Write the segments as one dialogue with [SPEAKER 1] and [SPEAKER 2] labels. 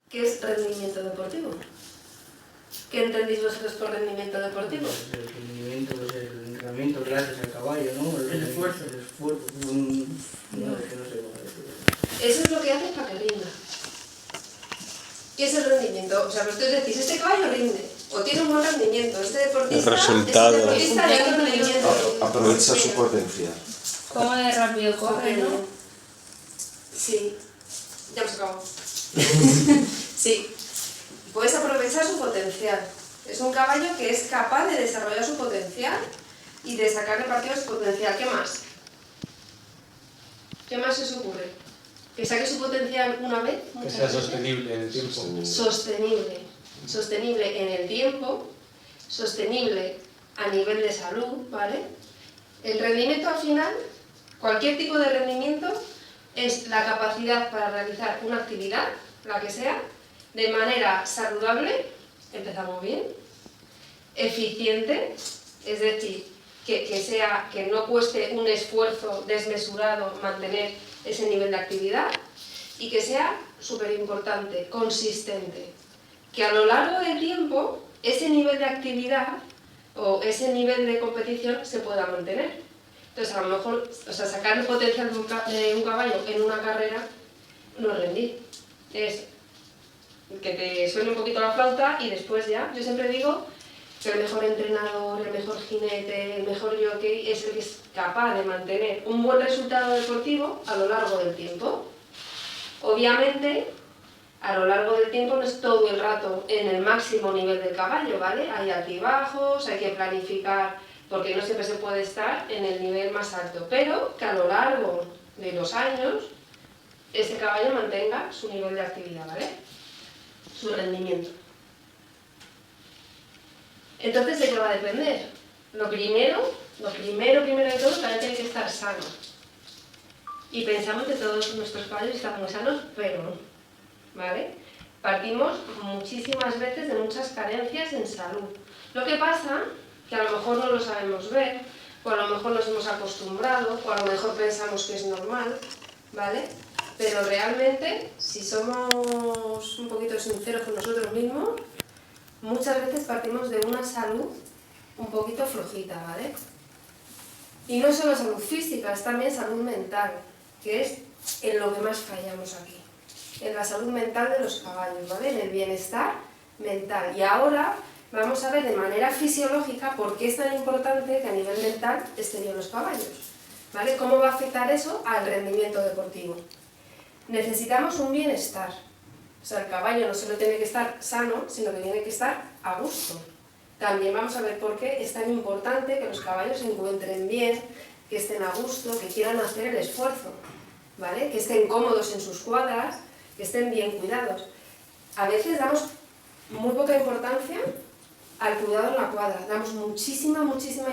[SPEAKER 1] ¿Qué es rendimiento deportivo? ¿Qué entendéis vosotros por rendimiento deportivo?
[SPEAKER 2] El rendimiento es el entrenamiento que haces al caballo, ¿no? El esfuerzo. El esfuerzo. No sé cómo decirlo.
[SPEAKER 1] Eso es lo que haces para que rinda. ¿Qué es el rendimiento? O sea, vosotros decís, este caballo rinde, o tiene un buen rendimiento, este deportista,
[SPEAKER 3] El resultado.
[SPEAKER 1] tiene un rendimiento.
[SPEAKER 4] Aprovecha su potencial.
[SPEAKER 5] ¿Cómo de rápido corre, no?
[SPEAKER 1] Sí, ya hemos acabado. Sí, puedes aprovechar su potencial. Es un caballo que es capaz de desarrollar su potencial y de sacarle partido a su potencial. ¿Qué más? ¿Qué más se os ocurre? ¿Que saque su potencial una vez?
[SPEAKER 6] Que sea sostenible en el tiempo.
[SPEAKER 1] Sostenible. Sostenible en el tiempo, sostenible a nivel de salud, ¿vale? El rendimiento al final, cualquier tipo de rendimiento, es la capacidad para realizar una actividad, la que sea, de manera saludable, empezamos bien, eficiente, es decir, que no cueste un esfuerzo desmesurado mantener ese nivel de actividad, y que sea súper importante, consistente, que a lo largo del tiempo ese nivel de actividad o ese nivel de competición se pueda mantener. Entonces, a lo mejor, sacar el potencial de un caballo en una carrera no es rendir, es que te suene un poquito la flauta y después ya. Yo siempre digo que el mejor entrenador, el mejor jinete, el mejor jockey es el que es capaz de mantener un buen resultado deportivo a lo largo del tiempo. Obviamente, a lo largo del tiempo no es todo el rato en el máximo nivel del caballo, ¿vale? Hay altibajos, hay que planificar, porque no siempre se puede estar en el nivel más alto, pero que a lo largo de los años ese caballo mantenga su nivel de actividad, ¿vale? Su rendimiento. Entonces, ¿de qué va a depender? Lo primero de todo, también tiene que estar sano. Y pensamos que todos nuestros caballos están muy sanos, pero no, ¿vale? Partimos muchísimas veces de muchas carencias en salud. Lo que pasa que a lo mejor no lo sabemos ver, o a lo mejor nos hemos acostumbrado, o a lo mejor pensamos que es normal, ¿vale? Pero realmente, si somos un poquito sinceros con nosotros mismos, muchas veces partimos de una salud un poquito flojita, ¿vale? Y no solo salud física, es también salud mental, que es en lo que más fallamos aquí, en la salud mental de los caballos, ¿vale? En el bienestar mental. Y ahora vamos a ver de manera fisiológica por qué es tan importante que a nivel mental estén bien los caballos, ¿vale? ¿Cómo va a afectar eso al rendimiento deportivo? Necesitamos un bienestar. O sea, el caballo no solo tiene que estar sano, sino que tiene que estar a gusto. También vamos a ver por qué es tan importante que los caballos se encuentren bien, que estén a gusto, que quieran hacer el esfuerzo, ¿vale? Que estén cómodos en sus cuadras, que estén bien cuidados. A veces damos muy poca importancia al cuidado en la cuadra, damos muchísima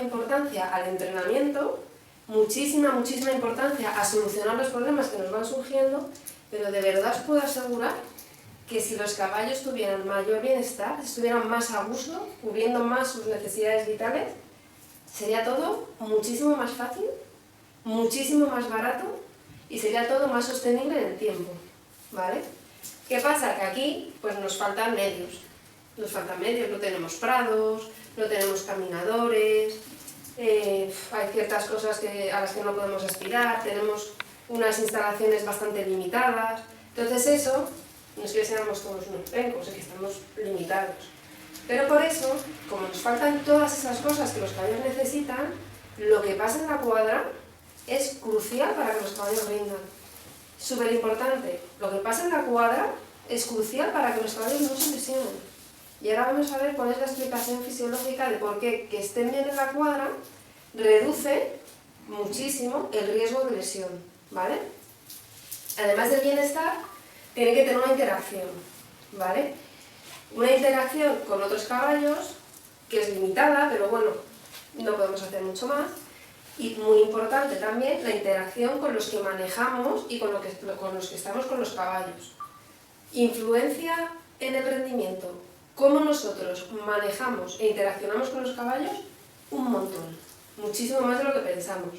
[SPEAKER 1] importancia al entrenamiento, muchísima importancia a solucionar los problemas que nos van surgiendo, pero de verdad os puedo asegurar que si los caballos tuvieran mayor bienestar, estuvieran más a gusto, cubriendo más sus necesidades vitales, sería todo muchísimo más fácil, muchísimo más barato y sería todo más sostenible en el tiempo, ¿vale? ¿Qué pasa? Que aquí pues nos faltan medios. Nos faltan medios, no tenemos prados, no tenemos caminadores, hay ciertas cosas a las que no podemos aspirar, tenemos unas instalaciones bastante limitadas. Entonces eso, no es que seamos todos unos pencos, es que estamos limitados. Pero por eso, como nos faltan todas esas cosas que los caballos necesitan, lo que pasa en la cuadra es crucial para que los caballos rindan. Súper importante, lo que pasa en la cuadra es crucial para que los caballos no se lesionen. Y ahora vamos a ver cuál es la explicación fisiológica de por qué que estén bien en la cuadra reduce muchísimo el riesgo de lesión, ¿vale? Además del bienestar, tiene que tener una interacción, ¿vale? Una interacción con otros caballos que es limitada, pero bueno, no podemos hacer mucho más. Y muy importante también la interacción con los que manejamos y con los que estamos con los caballos. Influencia en el rendimiento. Cómo nosotros manejamos e interaccionamos con los caballos, un montón, muchísimo más de lo que pensamos.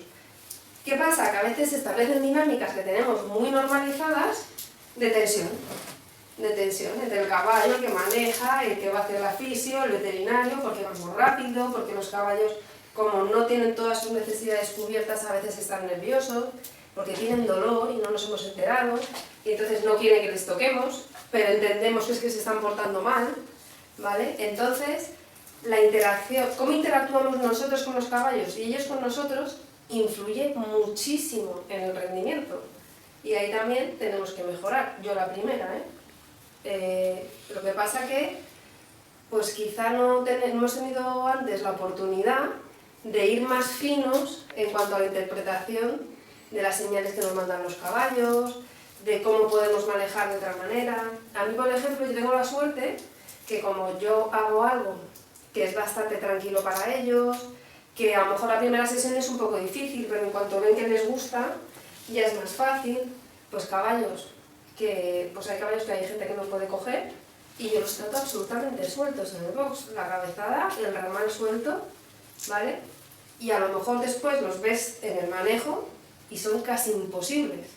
[SPEAKER 1] ¿Qué pasa? Que a veces se establecen dinámicas que tenemos muy normalizadas de tensión. de tensión entre el caballo, el que maneja, el que va a hacer la fisio, el veterinario, porque va muy rápido, porque los caballos, como no tienen todas sus necesidades cubiertas, a veces están nerviosos, porque tienen dolor y no nos hemos enterado, y entonces no quieren que les toquemos, pero entendemos que es que se están portando mal, ¿vale? Entonces, la interacción, cómo interactuamos nosotros con los caballos y ellos con nosotros, influye muchísimo en el rendimiento. Y ahí también tenemos que mejorar, yo la primera, lo que pasa que pues quizá no hemos tenido antes la oportunidad de ir más finos en cuanto a la interpretación de las señales que nos mandan los caballos, de cómo podemos manejar de otra manera. A mí, por ejemplo, yo tengo la suerte que como yo hago algo que es bastante tranquilo para ellos, que a lo mejor la primera sesión es un poco difícil, pero en cuanto ven que les gusta, ya es más fácil. Pues caballos, pues hay caballos que hay gente que no puede coger y yo los trato absolutamente sueltos en el box, la cabezada, el ramal suelto, ¿vale? Y a lo mejor después los ves en el manejo y son casi imposibles,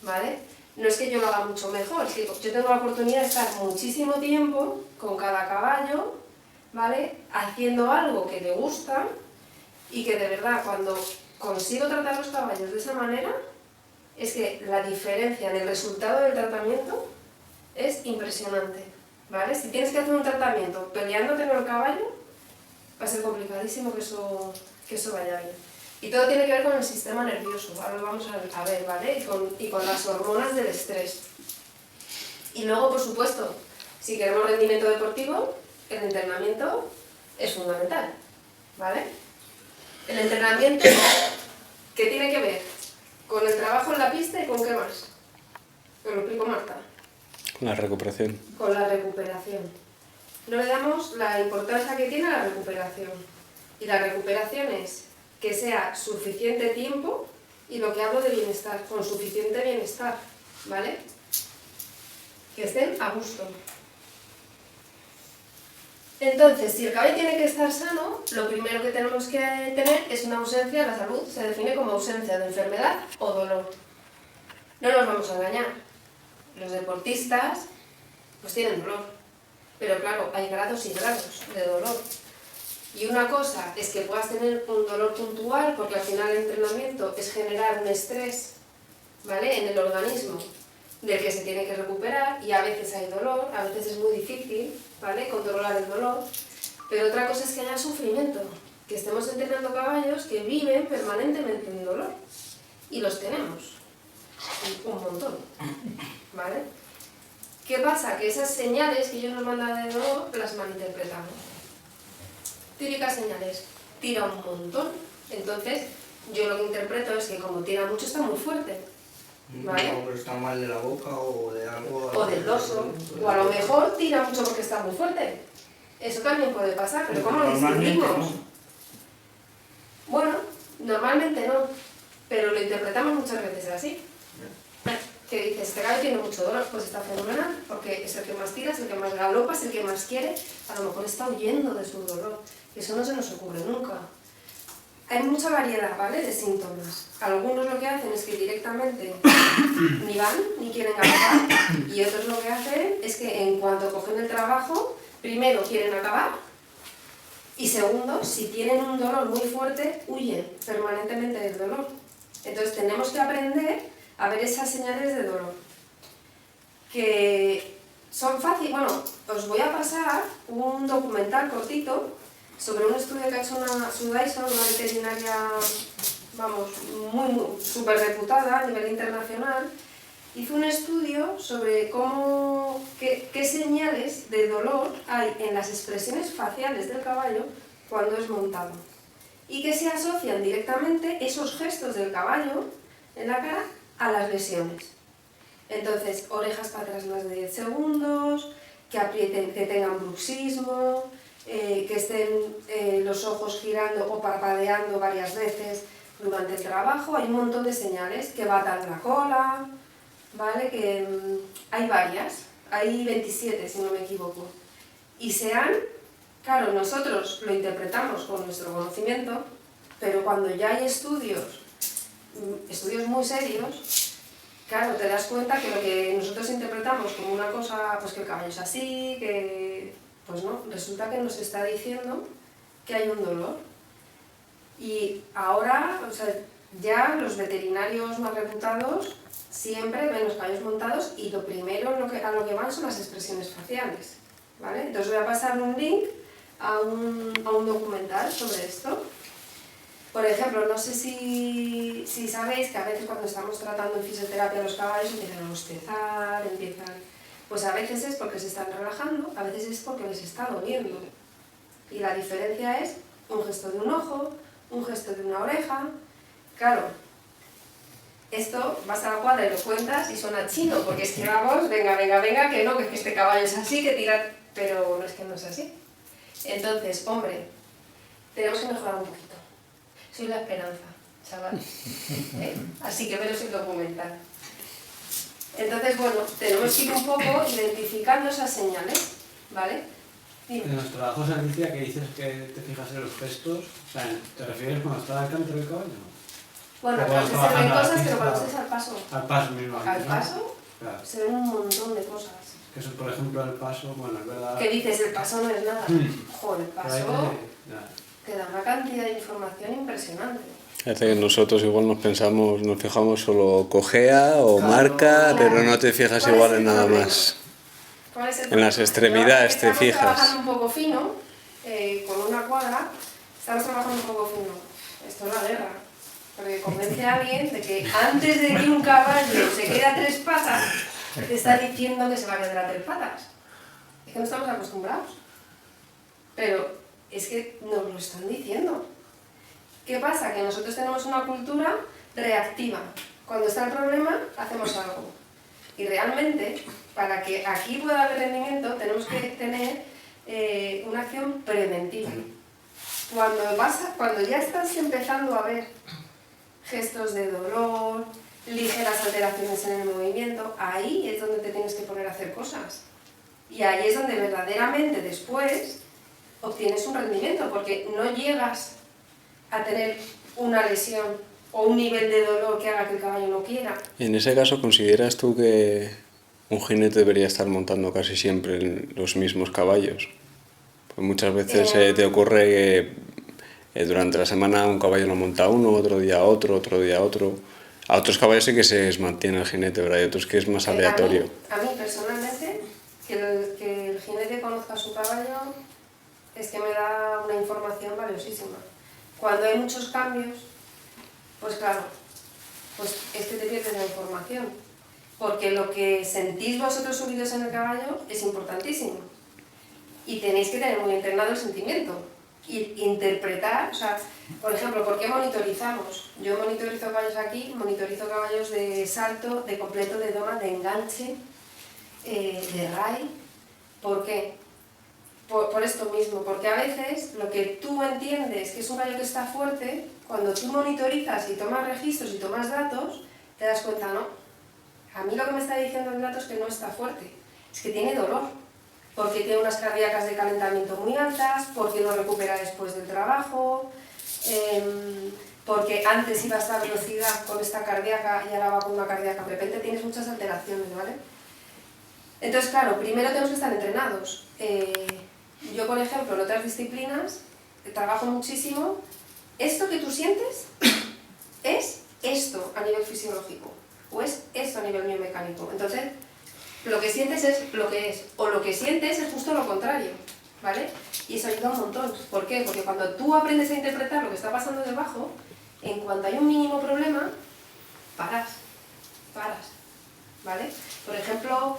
[SPEAKER 1] ¿vale? No es que yo lo haga mucho mejor, es que yo tengo la oportunidad de estar muchísimo tiempo con cada caballo, ¿vale? Haciendo algo que le gusta y que de verdad cuando consigo tratar los caballos de esa manera, es que la diferencia en el resultado del tratamiento es impresionante, ¿vale? Si tienes que hacer un tratamiento peleándote con el caballo, va a ser complicadísimo que eso vaya bien. Y todo tiene que ver con el sistema nervioso, ahora lo vamos a ver, ¿vale? Y con las hormonas del estrés. Y luego, por supuesto, si queremos rendimiento deportivo, el entrenamiento es fundamental, ¿vale? El entrenamiento, ¿qué tiene que ver? Con el trabajo en la pista y con qué más. ¿Me lo explico, Marta?
[SPEAKER 6] Con la recuperación.
[SPEAKER 1] Con la recuperación. No le damos la importancia que tiene la recuperación. Y la recuperación es que sea suficiente tiempo y lo que hablo de bienestar, con suficiente bienestar, ¿vale? Que estén a gusto. Entonces, si el caballo tiene que estar sano, lo primero que tenemos que tener es una ausencia, la salud se define como ausencia de enfermedad o dolor. No nos vamos a engañar, los deportistas pues tienen dolor, pero claro, hay grados y grados de dolor. Y una cosa es que puedas tener un dolor puntual, porque al final el entrenamiento es generar un estrés, ¿vale?, en el organismo, del que se tiene que recuperar, y a veces hay dolor, a veces es muy difícil, ¿vale?, controlar el dolor, pero otra cosa es que haya sufrimiento, que estemos entrenando caballos que viven permanentemente en dolor, y los tenemos, un montón, ¿vale? ¿Qué pasa? Que esas señales que ellos nos mandan de dolor las malinterpretamos. Típicas señales, tira un montón, entonces yo lo que interpreto es que como tira mucho está muy fuerte, ¿vale?
[SPEAKER 2] No, pero está mal de la boca o de algo.
[SPEAKER 1] O del dorso, o a lo mejor tira mucho porque está muy fuerte. Eso también puede pasar, pero ¿cómo lo distinguimos?
[SPEAKER 2] No.
[SPEAKER 1] Bueno, normalmente no, pero lo interpretamos muchas veces así. Que dices, este caballo tiene mucho dolor, pues está fenomenal, porque es el que más tira, es el que más galopa, es el que más quiere, a lo mejor está huyendo de su dolor. Eso no se nos ocurre nunca. Hay mucha variedad, ¿vale?, de síntomas. Algunos lo que hacen es que directamente ni van, ni quieren acabar, y otros lo que hacen es que en cuanto cogen el trabajo, primero quieren acabar, y segundo, si tienen un dolor muy fuerte, huyen permanentemente del dolor. Entonces tenemos que aprender a ver esas señales de dolor, que son fáciles. Bueno, os voy a pasar un documental cortito sobre un estudio que ha hecho Sue Dyson, una veterinaria, vamos, muy súper reputada a nivel internacional. Hizo un estudio sobre qué señales de dolor hay en las expresiones faciales del caballo cuando es montado, y que se asocian directamente esos gestos del caballo en la cara a las lesiones. Entonces, orejas para atrás más de 10 segundos, que aprieten, que tengan bruxismo, que estén los ojos girando o parpadeando varias veces durante el trabajo. Hay un montón de señales, que batan la cola, ¿vale? Que hay varias, hay 27 si no me equivoco. Y claro, nosotros lo interpretamos con nuestro conocimiento, pero cuando ya hay estudios muy serios, claro, te das cuenta que lo que nosotros interpretamos como una cosa, pues que el caballo es así, que... Pues no, resulta que nos está diciendo que hay un dolor. Y ahora, o sea, ya los veterinarios más reputados siempre ven los caballos montados y lo primero a lo que van son las expresiones faciales, ¿vale? Entonces voy a pasar un link a un documental sobre esto. Por ejemplo, no sé si sabéis que a veces cuando estamos tratando en fisioterapia a los caballos empiezan a bostezar, pues a veces es porque se están relajando, a veces es porque les está doliendo. Y la diferencia es un gesto de un ojo, un gesto de una oreja. Claro, esto vas a la cuadra y lo cuentas y suena chino, porque es que vamos, venga, que no, que este caballo es así, que tira... Pero no es que no es así. Entonces, hombre, tenemos que mejorar un poquito. Soy la esperanza, chaval. Así que veros el documental. Entonces, bueno, tenemos que ir un poco identificando esas señales, ¿vale? Dime.
[SPEAKER 3] En los trabajos, Alicia, que dices que te fijas en los gestos, o sea, ¿te refieres cuando está al canto del caballo?
[SPEAKER 1] Bueno, acá se ven cosas, pero cuando es al paso.
[SPEAKER 3] Al paso mismo.
[SPEAKER 1] Al paso,
[SPEAKER 3] claro.
[SPEAKER 1] Se ven un montón de cosas.
[SPEAKER 3] Que eso, por ejemplo, el paso, bueno, es verdad...
[SPEAKER 1] ¿Qué dices? El paso no es nada. Joder, el paso te da una cantidad de información impresionante.
[SPEAKER 6] Hace que nosotros igual nos fijamos solo cojea o marca, pero no te fijas igual en nada más.
[SPEAKER 1] ¿Cuál es el
[SPEAKER 6] En
[SPEAKER 1] problema?
[SPEAKER 6] las extremidades te
[SPEAKER 1] Estamos
[SPEAKER 6] fijas.
[SPEAKER 1] trabajando un poco fino, con una cuadra, estamos trabajando un poco fino. Esto es la guerra. Porque convence a alguien de que antes de que un caballo se quede a 3 patas, te está diciendo que se va a quedar a 3 patas. Es que no estamos acostumbrados. Pero es que nos lo están diciendo. ¿Qué pasa? Que nosotros tenemos una cultura reactiva. Cuando está el problema, hacemos algo. Y realmente, para que aquí pueda haber rendimiento, tenemos que tener una acción preventiva. Cuando ya estás empezando a ver gestos de dolor, ligeras alteraciones en el movimiento, ahí es donde te tienes que poner a hacer cosas. Y ahí es donde verdaderamente después obtienes un rendimiento, porque no llegas a tener una lesión o un nivel de dolor que haga que el caballo no quiera.
[SPEAKER 6] En ese caso, ¿consideras tú que un jinete debería estar montando casi siempre los mismos caballos? Pues muchas veces te ocurre que durante la semana un caballo lo monta uno, otro día otro día otro. A otros caballos sí que se mantiene el jinete, ¿verdad? Y otros que es más aleatorio.
[SPEAKER 1] A mí personalmente, que el jinete conozca a su caballo es que me da una información valiosísima. Cuando hay muchos cambios, pues claro, pues es que te pierdes la información. Porque lo que sentís vosotros subidos en el caballo es importantísimo. Y tenéis que tener muy entrenado el sentimiento. Y interpretar, o sea, por ejemplo, ¿por qué monitorizamos? Yo monitorizo caballos aquí, monitorizo caballos de salto, de completo, de doma, de enganche, de ray. ¿Por qué? Por esto mismo, porque a veces lo que tú entiendes que es un caballo que está fuerte, cuando tú monitorizas y tomas registros y tomas datos, te das cuenta, no, a mí lo que me está diciendo el dato es que no está fuerte, es que tiene dolor, porque tiene unas cardíacas de calentamiento muy altas, porque no recupera después del trabajo, porque antes iba a esta velocidad con esta cardíaca y ahora va con una cardíaca, de repente tienes muchas alteraciones, ¿vale? Entonces, claro, primero tenemos que estar entrenados. Yo, por ejemplo, en otras disciplinas trabajo muchísimo. Esto que tú sientes es esto a nivel fisiológico o es esto a nivel biomecánico. Entonces, lo que sientes es lo que es, o lo que sientes es justo lo contrario, ¿vale? Y eso ayuda un montón. ¿Por qué? Porque cuando tú aprendes a interpretar lo que está pasando debajo, en cuanto hay un mínimo problema, paras, ¿vale? Por ejemplo,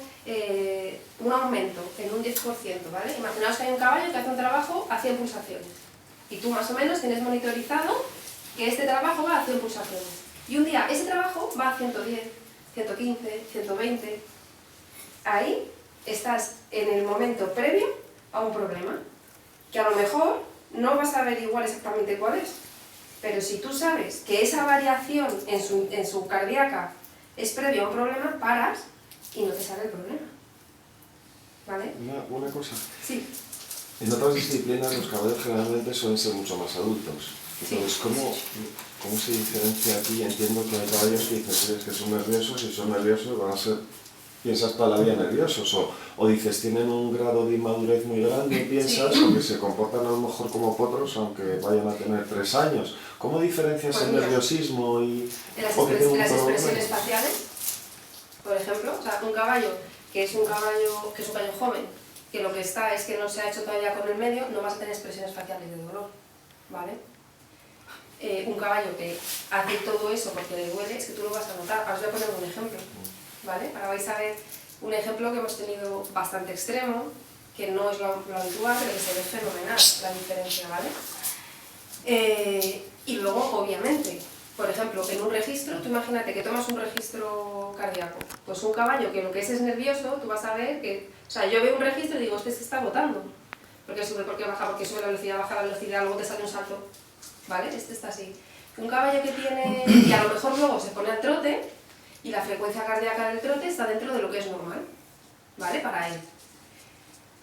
[SPEAKER 1] un aumento en un 10%, ¿vale? Imaginaos que hay un caballo que hace un trabajo a 100 pulsaciones y tú más o menos tienes monitorizado que este trabajo va a 100 pulsaciones y un día ese trabajo va a 110, 115, 120. Ahí estás en el momento previo a un problema que a lo mejor no vas a averiguar exactamente cuál es, pero si tú sabes que esa variación en su cardíaca es previo a un problema, paras y no te sale el problema. ¿Vale?
[SPEAKER 4] Una cosa.
[SPEAKER 1] Sí.
[SPEAKER 4] En otras disciplinas los caballos generalmente suelen ser mucho más adultos. Entonces,
[SPEAKER 1] Sí.
[SPEAKER 4] ¿cómo se diferencia aquí? Entiendo que hay caballos que dicen que son nerviosos y son nerviosos van a ser, piensas toda la vida nerviosos, o dices tienen un grado de inmadurez muy grande, piensas, porque se comportan a lo mejor como potros aunque vayan a tener 3 años. ¿Cómo diferencias
[SPEAKER 1] Pues
[SPEAKER 4] el
[SPEAKER 1] mira,
[SPEAKER 4] nerviosismo y...?
[SPEAKER 1] En las,
[SPEAKER 4] o que tiene un
[SPEAKER 1] las
[SPEAKER 4] problema?
[SPEAKER 1] expresiones faciales, por ejemplo, o sea, un caballo que es un caballo joven, que lo que está es que no se ha hecho todavía con el medio, no vas a tener expresiones faciales de dolor, ¿vale? Un caballo que hace todo eso porque le duele, es que tú lo vas a notar. Ahora os voy a poner un ejemplo, ¿vale? Ahora vais a ver un ejemplo que hemos tenido bastante extremo, que no es lo habitual, pero que se ve fenomenal la diferencia, ¿vale? Y luego, obviamente, por ejemplo, en un registro, tú imagínate que tomas un registro cardíaco, pues un caballo que lo que es nervioso, tú vas a ver que, o sea, yo veo un registro y digo, este se está botando, porque sube, porque baja, porque sube la velocidad, baja la velocidad, luego te sale un salto, ¿vale? Este está así. Un caballo que tiene, y a lo mejor luego se pone al trote, y la frecuencia cardíaca del trote está dentro de lo que es normal, ¿vale? Para él.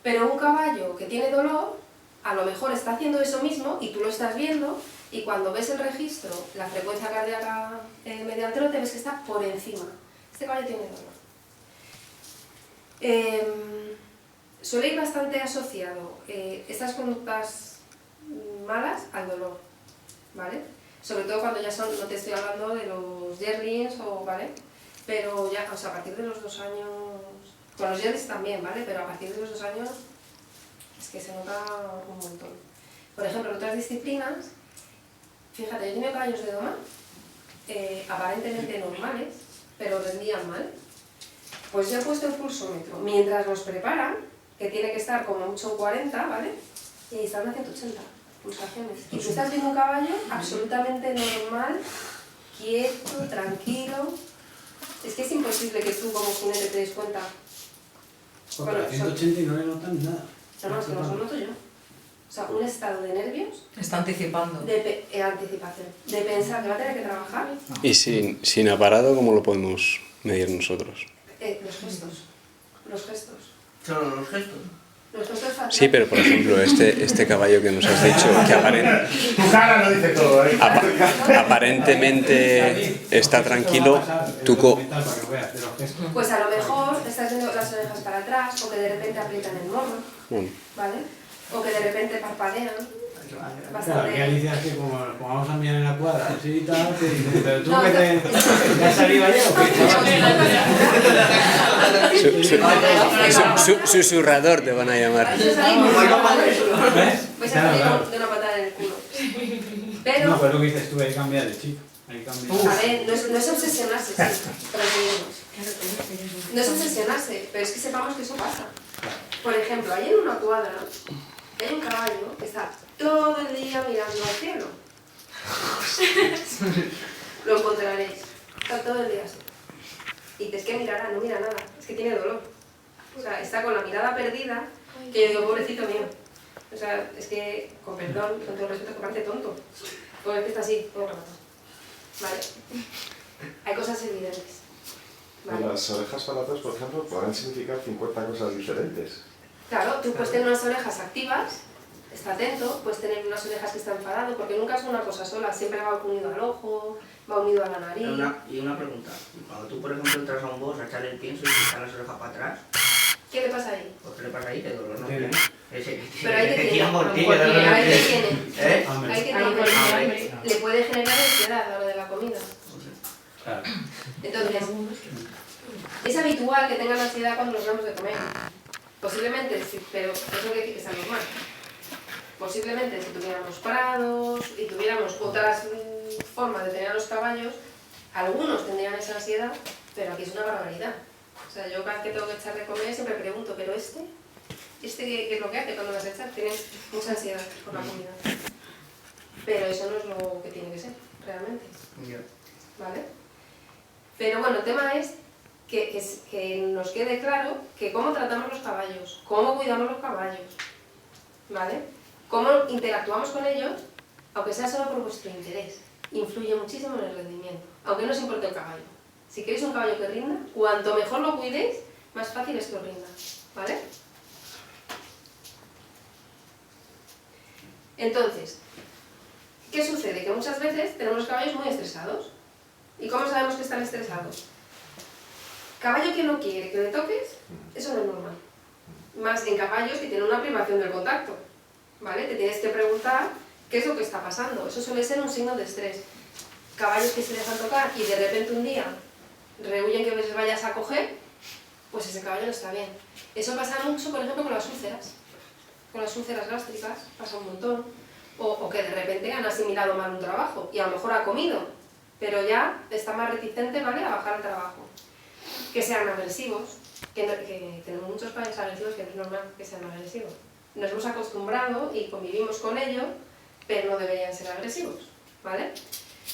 [SPEAKER 1] Pero un caballo que tiene dolor, a lo mejor está haciendo eso mismo y tú lo estás viendo, y cuando ves el registro, la frecuencia cardíaca media al trote, ves que está por encima. Este caballo tiene dolor. Suele ir bastante asociado estas conductas malas al dolor, ¿vale? Sobre todo cuando ya son, no te estoy hablando de los yearlings, ¿vale? Pero ya, o sea, a partir de los 2 años, con los yearlings también, ¿vale? Pero a partir de los 2 años es que se nota un montón. Por ejemplo, en otras disciplinas, fíjate, yo he tenido caballos de doma aparentemente normales, pero rendían mal. Pues yo he puesto el pulsómetro mientras los preparan, que tiene que estar como mucho en 40, ¿vale? Y están a 180 pulsaciones. Y tú estás viendo un caballo absolutamente normal, quieto, tranquilo. Es que es imposible que tú como jinete te des cuenta.
[SPEAKER 3] Porque a 180 y no le notan nada.
[SPEAKER 1] No, es que no lo noto yo. O sea, un estado de nervios,
[SPEAKER 7] Está anticipando.
[SPEAKER 1] de anticipación, de pensar que va a tener que trabajar.
[SPEAKER 6] Y sin aparado, ¿cómo lo podemos medir nosotros?
[SPEAKER 1] Los gestos. Los gestos.
[SPEAKER 2] Solo los gestos.
[SPEAKER 1] Los gestos faciales.
[SPEAKER 6] Sí, pero por ejemplo, este caballo que nos has dicho, que
[SPEAKER 4] Tu cara lo dice todo, ¿eh?
[SPEAKER 6] aparentemente está tranquilo, tú
[SPEAKER 1] Pues a lo mejor estás viendo las orejas para atrás, o que de repente aprietan el morro, ¿vale? O que de repente parpadean.
[SPEAKER 3] Claro, aquí Alicia es que como vamos a mirar en la cuadra, así y tal, te dicen, pero tú
[SPEAKER 1] No,
[SPEAKER 3] que te has salido ayer o qué?
[SPEAKER 6] Susurrador te van a llamar.
[SPEAKER 1] Vais a salir de una patada en el culo.
[SPEAKER 3] ¿Ves?
[SPEAKER 1] Vais a
[SPEAKER 3] Claro,
[SPEAKER 1] salir
[SPEAKER 3] claro.
[SPEAKER 1] de una patada en el culo.
[SPEAKER 3] No,
[SPEAKER 1] Pero,
[SPEAKER 3] pero lo que dices tú, hay que cambiar de chip. Hay que cambiar.
[SPEAKER 1] a ver, no es obsesionarse, sí, pero seguimos. No es obsesionarse, pero es que sepamos que eso pasa. Por ejemplo, hay en una cuadra, hay un caballo que está todo el día mirando al cielo. Lo encontraréis. Está todo el día así. Y dices, ¿qué mirará? No mira nada. Es que tiene dolor. O sea, está con la mirada perdida, que yo digo, pobrecito mío. O sea, es que, con perdón, con todo el respeto, que parece tonto. Porque es que está así, todo el rato. ¿Vale? Hay cosas evidentes. ¿Vale?
[SPEAKER 4] Las orejas para atrás, por ejemplo, podrán significar 50 cosas diferentes.
[SPEAKER 1] Claro, tú puedes tener unas orejas activas, está atento, puedes tener unas orejas que están enfadado, porque nunca es una cosa sola, siempre va unido al ojo, va unido a la nariz.
[SPEAKER 2] Y una pregunta, cuando tú por ejemplo entras a un boss a echarle el pienso y te echan las orejas para atrás,
[SPEAKER 1] ¿Qué le pasa ahí?
[SPEAKER 2] pues ¿qué le pasa ahí? ¿Qué dolor no
[SPEAKER 3] Tiene.
[SPEAKER 2] tiene? Ese
[SPEAKER 1] Pero ahí te tiene.
[SPEAKER 2] tira morcilla,
[SPEAKER 5] Porque
[SPEAKER 2] dolor no
[SPEAKER 1] Ahí te
[SPEAKER 2] tiene.
[SPEAKER 1] tiene.
[SPEAKER 2] ¿Eh?
[SPEAKER 3] Hombre.
[SPEAKER 1] Ahí te
[SPEAKER 5] Ahí
[SPEAKER 1] tiene.
[SPEAKER 5] tiene.
[SPEAKER 1] Le puede generar ansiedad a lo de la comida.
[SPEAKER 3] Claro.
[SPEAKER 1] Entonces, es habitual que tengan ansiedad cuando los damos de comer. Posiblemente, sí, pero eso quiere decir que está normal. Posiblemente si tuviéramos prados y tuviéramos otras formas de tener a los caballos, algunos tendrían esa ansiedad, pero aquí es una barbaridad. O sea, yo cada vez que tengo que echar de comer siempre pregunto, ¿pero este qué es lo que hace cuando vas a echar? Tiene mucha ansiedad por la comida. Pero eso no es lo que tiene que ser, realmente. ¿Vale? Pero bueno, el tema es que nos quede claro que cómo tratamos los caballos, cómo cuidamos los caballos, ¿vale? Cómo interactuamos con ellos, aunque sea solo por vuestro interés, influye muchísimo en el rendimiento, aunque no os importe el caballo. Si queréis un caballo que rinda, cuanto mejor lo cuidéis, más fácil es que os rinda, ¿vale? Entonces, ¿Qué sucede? Que muchas veces tenemos los caballos muy estresados. ¿Y cómo sabemos que están estresados? Caballo que no quiere que le toques, eso no es normal. Más en caballos que tienen una privación del contacto, ¿vale? Te tienes que preguntar qué es lo que está pasando. Eso suele ser un signo de estrés. Caballos que se dejan tocar y de repente un día rehuyen que les vayas a coger, pues ese caballo no está bien. Eso pasa mucho, por ejemplo, con las úlceras. Con las úlceras gástricas pasa un montón. O que de repente han asimilado mal un trabajo y a lo mejor ha comido, pero ya está más reticente, ¿vale?, a bajar al trabajo. Que sean agresivos, que tenemos muchos caballos agresivos que no es normal que sean agresivos. Nos hemos acostumbrado y convivimos con ellos, pero no deberían ser agresivos, ¿vale?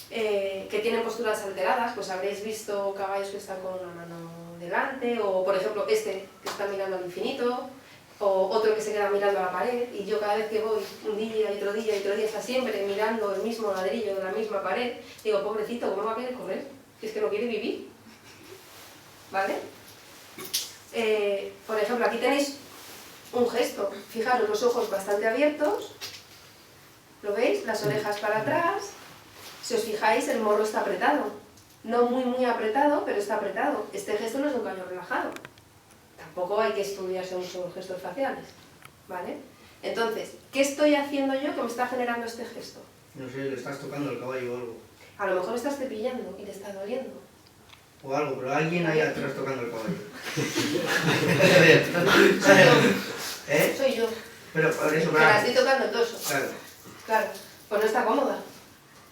[SPEAKER 1] Que tienen posturas alteradas, pues habréis visto caballos que están con una mano delante, o por ejemplo este que está mirando al infinito, o otro que se queda mirando a la pared, y yo cada vez que voy un día y otro día y otro día está siempre mirando el mismo ladrillo de la misma pared, digo, pobrecito, ¿cómo va a querer correr? Si es que no quiere vivir, ¿vale? Por ejemplo, aquí tenéis un gesto, fijaros, los ojos bastante abiertos, ¿lo veis? Las orejas para atrás, si os fijáis el morro está apretado, no muy apretado, pero está apretado. Este gesto no es un caballo relajado. Tampoco hay que estudiarse mucho los gestos faciales, ¿vale? Entonces, ¿qué estoy haciendo yo que me está generando este gesto?
[SPEAKER 2] No sé, le estás tocando al caballo o algo.
[SPEAKER 1] A lo mejor estás cepillando y te está doliendo.
[SPEAKER 2] O algo, pero alguien ahí atrás tocando al caballo. ¿Eh?
[SPEAKER 1] Soy yo,
[SPEAKER 2] Pero por eso,
[SPEAKER 1] que la estoy tocando el dorso.
[SPEAKER 2] Claro.
[SPEAKER 1] Claro, pues no está cómoda.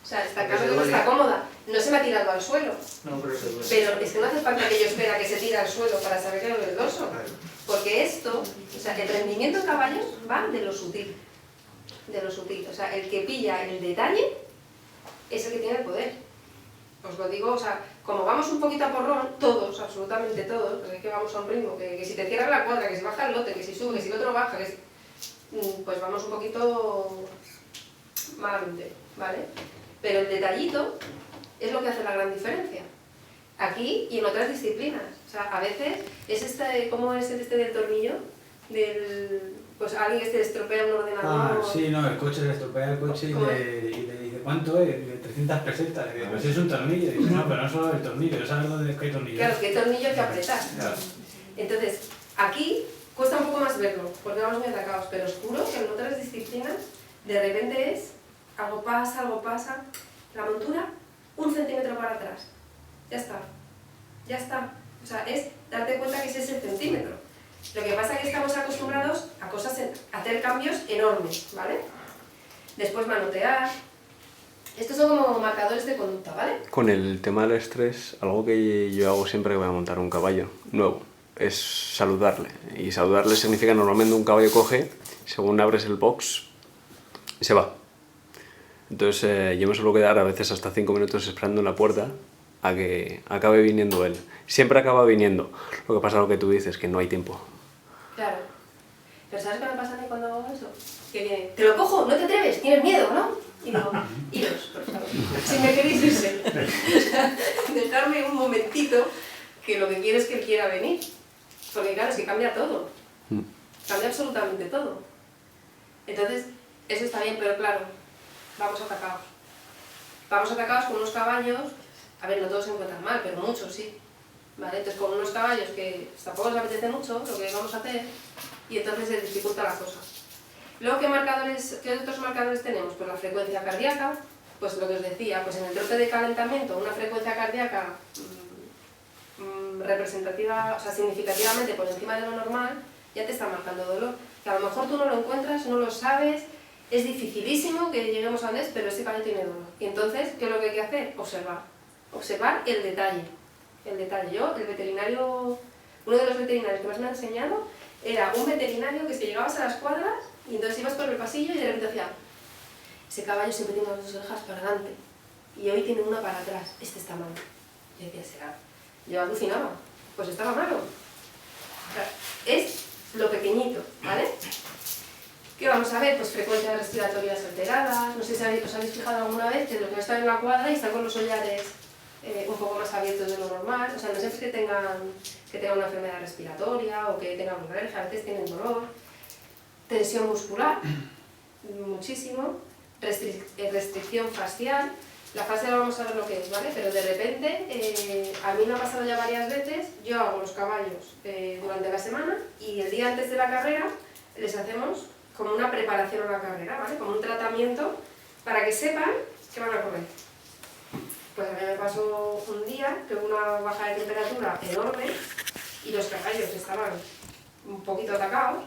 [SPEAKER 1] O sea, está claro
[SPEAKER 2] Porque
[SPEAKER 1] que no
[SPEAKER 2] duele.
[SPEAKER 1] está cómoda. No se me ha tirado al suelo.
[SPEAKER 2] No, pero eso duele.
[SPEAKER 1] Pero es que no hace falta que yo espere a que se tire al suelo para saber que le duele el dorso.
[SPEAKER 2] Claro.
[SPEAKER 1] Porque esto, o sea, el rendimiento en caballos va de lo sutil. De lo sutil. O sea, el que pilla el detalle es el que tiene el poder. Os lo digo, o sea, como vamos un poquito a porrón, todos, absolutamente todos, pues es que vamos a un ritmo, que si te cierras la cuadra, que si baja el lote, que si sube, que si el otro baja, que si... pues vamos un poquito malamente, ¿vale? Pero el detallito es lo que hace la gran diferencia. Aquí y en otras disciplinas. O sea, a veces es ¿cómo es el del tornillo? Pues alguien que se estropea un ordenador.
[SPEAKER 3] Sí, no, el coche se estropea el coche y le dice, ¿cuánto es? De 300 pesetas. Le dice, pues es un tornillo. Y dice, no, pero no solo el tornillo, yo sabes dónde hay tornillo.
[SPEAKER 1] Claro, que el tornillo hay que apretar.
[SPEAKER 3] Claro.
[SPEAKER 1] Entonces, aquí cuesta un poco más verlo, porque vamos muy atacados, pero os juro que en otras disciplinas de repente es algo pasa, la montura 1 centímetro para atrás, ya está, o sea, es darte cuenta que es ese centímetro. Lo que pasa es que estamos acostumbrados a hacer cambios enormes, ¿vale? Después manotear, estos son como marcadores de conducta, ¿vale?
[SPEAKER 6] Con el tema del estrés, algo que yo hago siempre que voy a montar un caballo nuevo es saludarle. Y saludarle significa normalmente un caballo coge, según abres el box, se va. Entonces yo me suelo quedar a veces hasta 5 minutos esperando en la puerta a que acabe viniendo él. Siempre acaba viniendo. Lo que pasa es lo que tú dices, que no hay tiempo.
[SPEAKER 1] Claro. Pero ¿sabes qué me pasa a mí cuando hago eso? Que viene, te lo cojo, no te atreves, tienes miedo, ¿no? Y digo, iros, por favor, si me queréis irse. Dejarme un momentito, que lo que quiero es que él quiera venir. Porque claro, es que cambia todo. Cambia absolutamente todo. Entonces, eso está bien, pero claro, vamos atacados. Vamos atacados con unos caballos, a ver, no todos se encuentran mal, pero muchos sí. ¿Vale? Entonces, con unos caballos que tampoco les apetece mucho lo que vamos a hacer, y entonces se dificulta la cosa. Luego, ¿qué otros marcadores tenemos? Pues la frecuencia cardíaca, pues lo que os decía, pues en el trote de calentamiento, una frecuencia cardíaca representativa, o sea, significativamente por encima de lo normal, ya te está marcando dolor. Que a lo mejor tú no lo encuentras, no lo sabes, es dificilísimo que lleguemos a donde es, pero ese caballo tiene dolor. Y entonces, ¿qué es lo que hay que hacer? Observar. Observar el detalle. El detalle. Yo, uno de los veterinarios que más me ha enseñado era un veterinario que es que llegabas a las cuadras y entonces ibas por el pasillo y de repente decía, ese caballo siempre tiene las 2 orejas para adelante y hoy tiene una para atrás, este está malo. Yo decía, será. Yo alucinaba, pues estaba malo. O sea, es lo pequeñito, ¿vale? ¿Qué vamos a ver? Pues frecuencias respiratorias alteradas, no sé si os habéis fijado alguna vez que los que están en la cuadra y están con los hollares un poco más abiertos de lo normal, o sea, no sé si que tengan una enfermedad respiratoria o que tengan alergia, a veces tienen dolor, tensión muscular, muchísimo, restricción fascial. La fascia vamos a ver lo que es, ¿vale? Pero de repente, a mí me ha pasado ya varias veces, yo hago los caballos durante la semana y el día antes de la carrera les hacemos como una preparación a la carrera, ¿vale? Como un tratamiento para que sepan que van a correr. Pues a mí me pasó un día que hubo una baja de temperatura enorme y los caballos estaban un poquito atacados.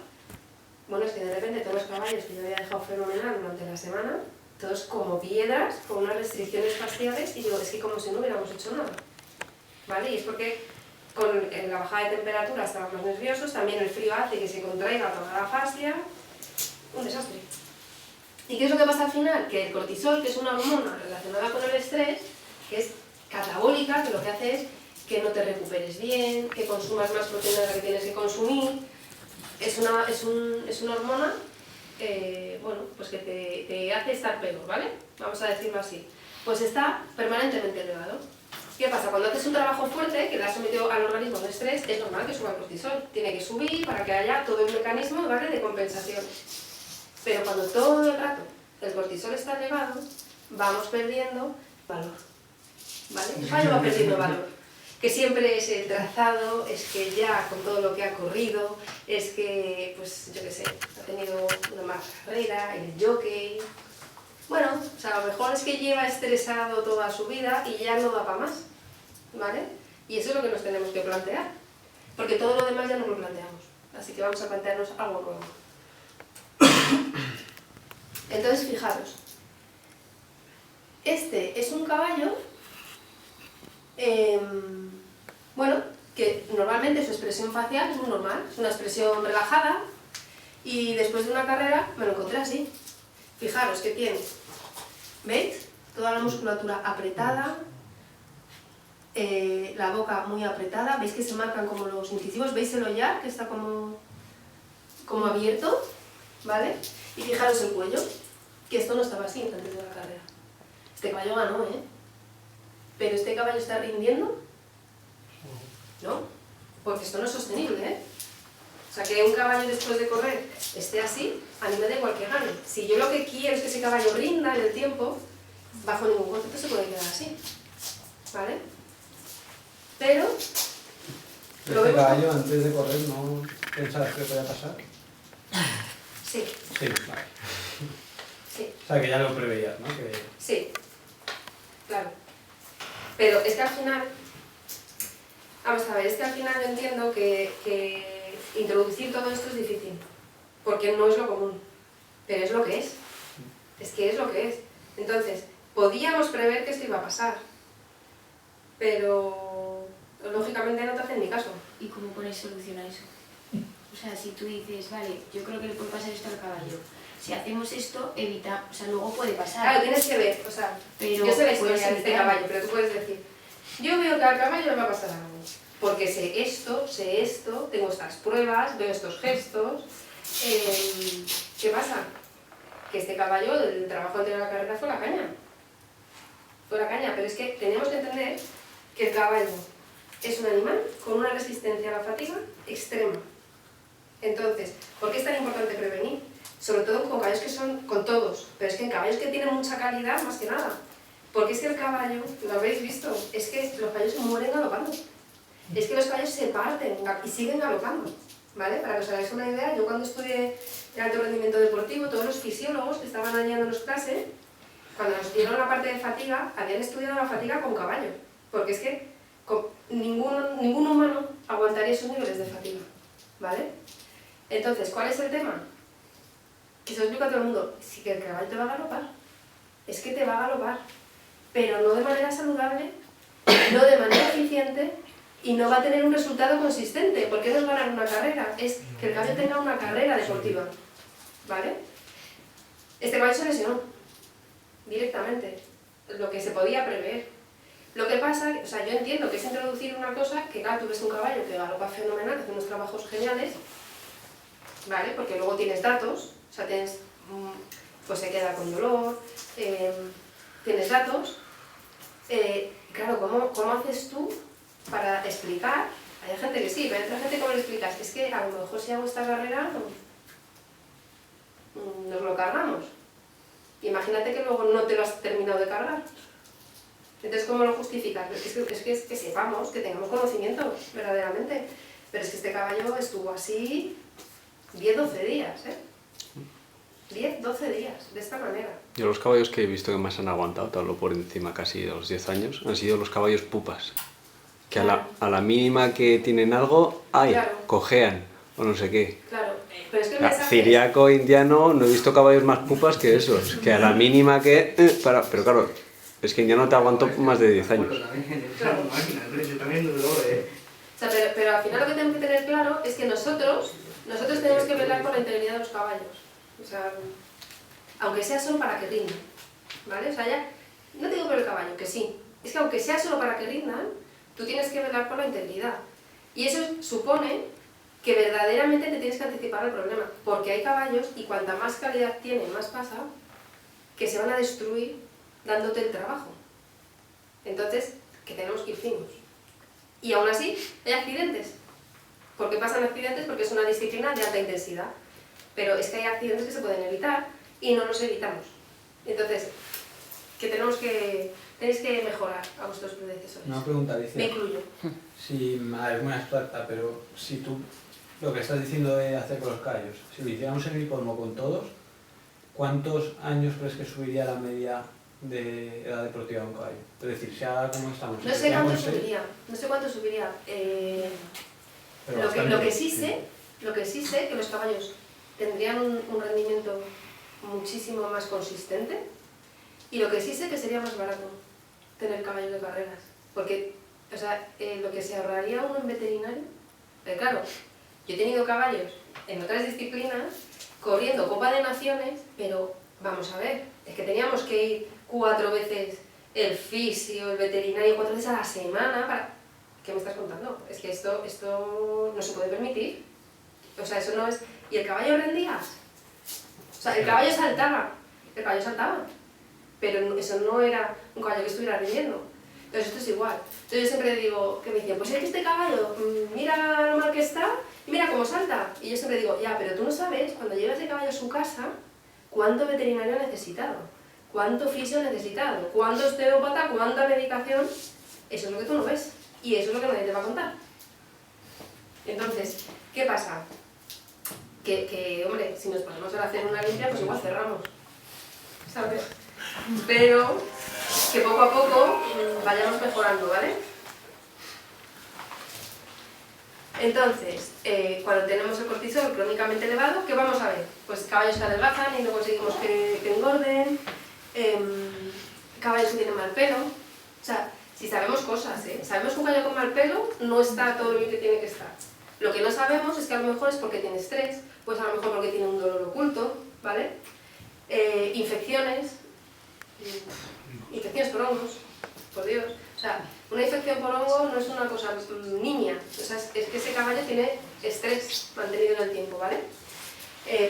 [SPEAKER 1] Bueno, es que de repente todos los caballos que yo había dejado fenomenal durante la semana, todos como piedras, con unas restricciones fasciales, y digo, es que como si no hubiéramos hecho nada, ¿vale? Y es porque con la bajada de temperatura estaban más nerviosos, también el frío hace que se contraiga toda la fascia, un desastre. ¿Y qué es lo que pasa al final? Que el cortisol, que es una hormona relacionada con el estrés, que es catabólica, que lo que hace es que no te recuperes bien, que consumas más proteína de la que tienes que consumir, es una hormona bueno, pues que te hace estar peor, ¿vale? Vamos a decirlo así. Pues está permanentemente elevado. ¿Qué pasa? Cuando haces un trabajo fuerte, que le has sometido al organismo un estrés, es normal que suba el cortisol. Tiene que subir para que haya todo el mecanismo, ¿vale?, de compensación. Pero cuando todo el rato el cortisol está elevado, vamos perdiendo valor, ¿vale? El fallo va perdiendo valor. Que siempre es el trazado, es que ya con todo lo que ha corrido, es que, pues yo qué sé, ha tenido una mala carrera, el jockey. Bueno, o sea, a lo mejor es que lleva estresado toda su vida y ya no da para más, ¿vale? Y eso es lo que nos tenemos que plantear, porque todo lo demás ya no lo planteamos, así que vamos a plantearnos algo nuevo. Entonces, fijaros, este es un caballo, bueno, que normalmente su expresión facial es muy normal, es una expresión relajada, y después de una carrera me lo encontré así. Fijaros que tiene, ¿veis? Toda la musculatura apretada, la boca muy apretada, ¿veis que se marcan como los incisivos? ¿Veis el ollar que está como abierto? ¿Vale? Y fijaros el cuello, que esto no estaba así antes de la carrera. Este caballo ganó, ¿eh? Pero este caballo está rindiendo, ¿no? Porque esto no es sostenible, ¿eh? O sea, que un caballo después de correr esté así, a mí me da igual que gane. Si yo lo que quiero es que ese caballo rinda en el tiempo, bajo ningún concepto se puede quedar así, ¿vale? Pero...
[SPEAKER 3] ¿Este caballo antes de correr no pensabas que podía pasar?
[SPEAKER 1] Sí.
[SPEAKER 3] Sí, vale.
[SPEAKER 1] Sí.
[SPEAKER 3] O sea, que ya lo preveías, ¿no?
[SPEAKER 1] Sí, claro. Pero es que al final... Vamos a ver, es que al final yo entiendo que introducir todo esto es difícil, porque no es lo común, pero es lo que es. Es que es lo que es. Entonces, podíamos prever que esto iba a pasar, pero lógicamente no te hacen ni caso.
[SPEAKER 5] ¿Y cómo pones solución a eso? O sea, si tú dices, vale, yo creo que le puede pasar esto al caballo, si hacemos esto, evita, o sea, luego puede pasar.
[SPEAKER 1] Claro, tienes que ver, o sea,
[SPEAKER 5] pero
[SPEAKER 1] yo sé la
[SPEAKER 5] puedes
[SPEAKER 1] historia de este
[SPEAKER 5] evitarlo.
[SPEAKER 1] caballo, pero tú puedes decir, yo veo que al caballo le va a pasar algo, porque sé esto, tengo estas pruebas, veo estos gestos. ¿Qué pasa? Que este caballo, el trabajo anterior a la carrera fue la caña. Fue la caña, pero es que tenemos que entender que el caballo es un animal con una resistencia a la fatiga extrema. Entonces, ¿por qué es tan importante prevenir? Sobre todo con caballos que son, con todos, pero es que en caballos que tienen mucha calidad, más que nada. Porque es que el caballo, lo habéis visto, es que los caballos se mueren galopando. Es que los caballos se parten y siguen galopando, ¿vale? Para que os hagáis una idea, yo cuando estudié el alto rendimiento deportivo, todos los fisiólogos que estaban allí dándonos clase, cuando nos dieron la parte de fatiga, habían estudiado la fatiga con caballo. Porque es que ningún humano aguantaría esos niveles de fatiga, ¿vale? Entonces, ¿cuál es el tema? Que se lo explica a todo el mundo, sí que el caballo te va a galopar, es que te va a galopar, pero no de manera saludable, no de manera eficiente y no va a tener un resultado consistente, porque no es ganar una carrera, es que el caballo tenga una carrera deportiva, ¿vale? Este caballo se lesionó directamente, lo que se podía prever. Lo que pasa, o sea, yo entiendo que es introducir una cosa que, claro, tú ves un caballo que galopa fenomenal, que hace unos trabajos geniales, ¿vale? Porque luego tienes datos, o sea, tienes, pues se queda con dolor, tienes datos. Claro, ¿cómo haces tú para explicar? Hay gente que sí, pero hay otra gente que le explicas, es que a lo mejor si hago esta carrera, nos lo cargamos. Imagínate que luego no te lo has terminado de cargar. Entonces, ¿cómo lo justificas? Es que sepamos, que tengamos conocimiento, verdaderamente. Pero es que este caballo estuvo así 10-12 días, ¿eh? 10-12 días, de esta manera.
[SPEAKER 6] Yo los caballos que he visto que más han aguantado, te hablo por encima casi de los 10 años, han sido los caballos pupas. Que a la mínima que tienen algo, ¡ay!
[SPEAKER 1] Claro.
[SPEAKER 6] Cojean, o no sé qué.
[SPEAKER 1] Claro, pero es que el mensaje
[SPEAKER 6] Ciriaco, indiano, no he visto caballos más pupas que esos, que a la mínima que... Pero claro, es que indiano te aguantó más de 10 años.
[SPEAKER 1] Claro. O sea, pero al final lo que tenemos que tener claro es que nosotros tenemos que velar por la integridad de los caballos. O sea, aunque sea solo para que rindan, ¿vale? O sea, ya, no te digo por el caballo, que sí. Es que aunque sea solo para que rindan, tú tienes que velar por la integridad. Y eso supone que verdaderamente te tienes que anticipar al problema. Porque hay caballos, y cuanta más calidad tienen, más pasa, que se van a destruir dándote el trabajo. Entonces, que tenemos que ir finos. Y aún así, hay accidentes. ¿Por qué pasan accidentes? Porque es una disciplina de alta intensidad. Pero es que hay accidentes que se pueden evitar y no los evitamos. Entonces, que tenéis que mejorar a vuestros predecesores.
[SPEAKER 3] Una pregunta, Alicia.
[SPEAKER 1] Me incluyo.
[SPEAKER 3] Si, es muy abstracta, pero si tú lo que estás diciendo de hacer con los caballos, si lo hiciéramos en el hipódromo con todos, ¿cuántos años crees que subiría la media de edad deportiva de un caballo? Es decir, si ahora como estamos...
[SPEAKER 1] No sé cuánto subiría. Lo que sí sé, que los caballos tendrían un rendimiento muchísimo más consistente, y lo que sí sé que sería más barato tener caballos de carreras, porque o sea, lo que se ahorraría uno en veterinario, pero claro, yo he tenido caballos en otras disciplinas corriendo Copa de Naciones, pero vamos a ver, es que teníamos que ir 4 veces el fisio, el veterinario, 4 veces a la semana para... ¿Qué me estás contando? Es que esto no se puede permitir. O sea, eso no es... ¿Y el caballo rendía? O sea, el caballo saltaba, pero eso no era un caballo que estuviera rindiendo. Entonces esto es igual. Entonces yo siempre digo, que me dicen, pues es que este caballo, mira lo mal que está y mira cómo salta. Y yo siempre digo, ya, pero tú no sabes, cuando llevas el caballo a su casa, cuánto veterinario ha necesitado, cuánto fisio ha necesitado, cuánto osteópata, cuánta medicación. Eso es lo que tú no ves. Y eso es lo que nadie te va a contar. Entonces, ¿qué pasa? Que hombre, si nos ponemos a hacer una limpia, pues igual cerramos, ¿sabes? Pero que poco a poco vayamos mejorando, ¿vale? Entonces, cuando tenemos el cortisol crónicamente elevado, ¿qué vamos a ver? Pues caballos que adelgazan y no conseguimos que engorden, caballos que tienen mal pelo, o sea, si sabemos cosas, ¿eh? Sabemos que un caballo con mal pelo no está todo lo que tiene que estar. Lo que no sabemos es que a lo mejor es porque tiene estrés, pues a lo mejor porque tiene un dolor oculto, ¿vale? Infecciones por hongos, por Dios. O sea, una infección por hongo no es una cosa nimia, o sea, es que ese caballo tiene estrés mantenido en el tiempo, ¿vale?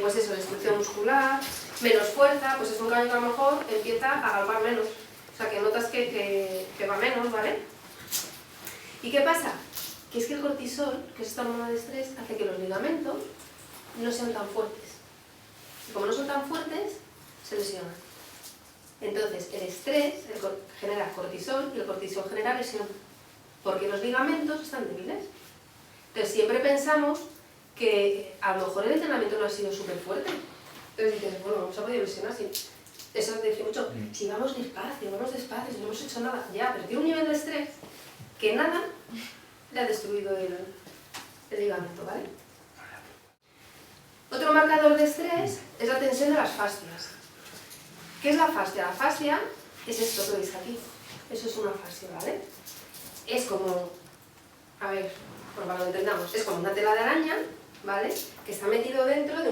[SPEAKER 1] Pues eso, destrucción muscular, menos fuerza, pues es un caballo que a lo mejor empieza a galopar menos. O sea, que notas que va menos, ¿vale? ¿Y qué pasa? Que es que el cortisol, que es esta hormona de estrés, hace que los ligamentos no sean tan fuertes. Y como no son tan fuertes, se lesionan. Entonces, el estrés genera cortisol y el cortisol genera lesión. Porque los ligamentos están débiles. Entonces, siempre pensamos que a lo mejor el entrenamiento no ha sido súper fuerte. Entonces dices, bueno, no se ha podido lesionar así. Eso te dice mucho, si vamos despacio, si no hemos hecho nada, ya, pero tiene un nivel de estrés que nada le ha destruido el ligamento, ¿vale? Otro marcador de estrés es la tensión de las fascias. ¿Qué es la fascia? La fascia es esto que veis aquí. Eso es una fascia, ¿vale? Es como, a ver, para que lo entendamos, es como una tela de araña, ¿vale? Que está metido dentro de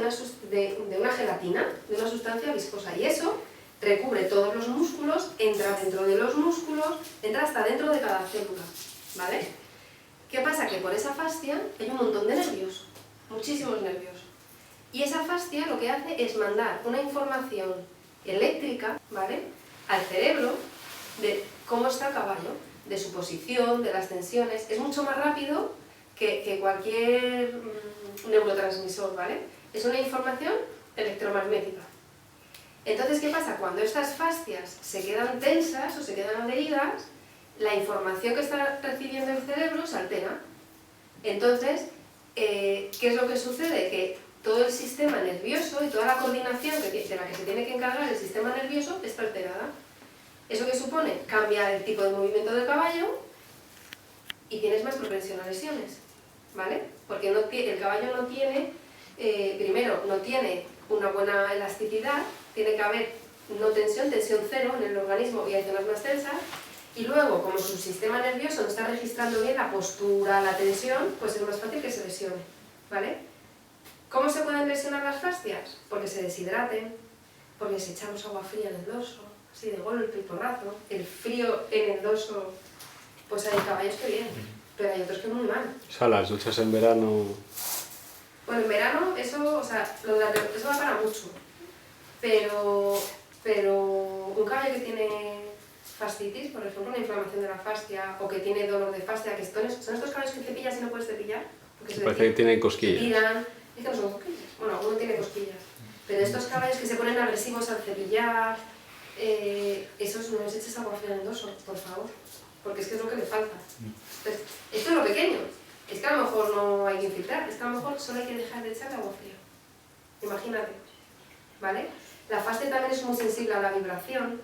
[SPEAKER 1] una gelatina, de una sustancia viscosa. Y eso recubre todos los músculos, entra dentro de los músculos, entra hasta dentro de cada célula, ¿vale? ¿Qué pasa? Que por esa fascia hay un montón de nervios, muchísimos nervios. Y esa fascia lo que hace es mandar una información eléctrica, ¿vale?, al cerebro de cómo está el caballo, de su posición, de las tensiones. Es mucho más rápido que cualquier neurotransmisor, ¿vale? Es una información electromagnética. Entonces, ¿qué pasa? Cuando estas fascias se quedan tensas o se quedan adheridas, la información que está recibiendo el cerebro se altera. Entonces, ¿qué es lo que sucede? Que todo el sistema nervioso y toda la coordinación de la que se tiene que encargar el sistema nervioso está alterada. ¿Eso qué supone? Cambia el tipo de movimiento del caballo y tienes más propensión a lesiones, ¿vale? Porque el caballo no tiene, primero, no tiene una buena elasticidad, tiene que haber no tensión, tensión cero en el organismo y hay zonas más tensas, y luego, como su sistema nervioso no está registrando bien la postura, la tensión, pues es más fácil que se lesione, ¿vale? ¿Cómo se pueden lesionar las fascias? Porque se deshidraten, porque si echamos agua fría en el dorso, así de golpe y porrazo, el frío en el dorso, pues hay caballos que bien, pero hay otros que muy mal.
[SPEAKER 6] O sea, las duchas en verano...
[SPEAKER 1] Bueno, en verano eso, o sea, eso va para mucho, pero un caballo que tiene fascitis, por ejemplo, una inflamación de la fascia, o que tiene dolor de fascia, que son estos caballos que cepillas y no puedes cepillar, porque
[SPEAKER 6] Parece que tienen
[SPEAKER 1] se
[SPEAKER 6] cosquillas.
[SPEAKER 1] tiran, es que no son cosquillas, bueno, alguno tiene cosquillas, pero estos caballos que se ponen agresivos al cepillar, esos no les eches agua fría en el dorso, por favor, porque es que es lo que le falta. Entonces, esto es lo pequeño, es que a lo mejor no hay que infiltrar, es que a lo mejor solo hay que dejar de echarle agua fría, imagínate, ¿vale? La fascia también es muy sensible a la vibración.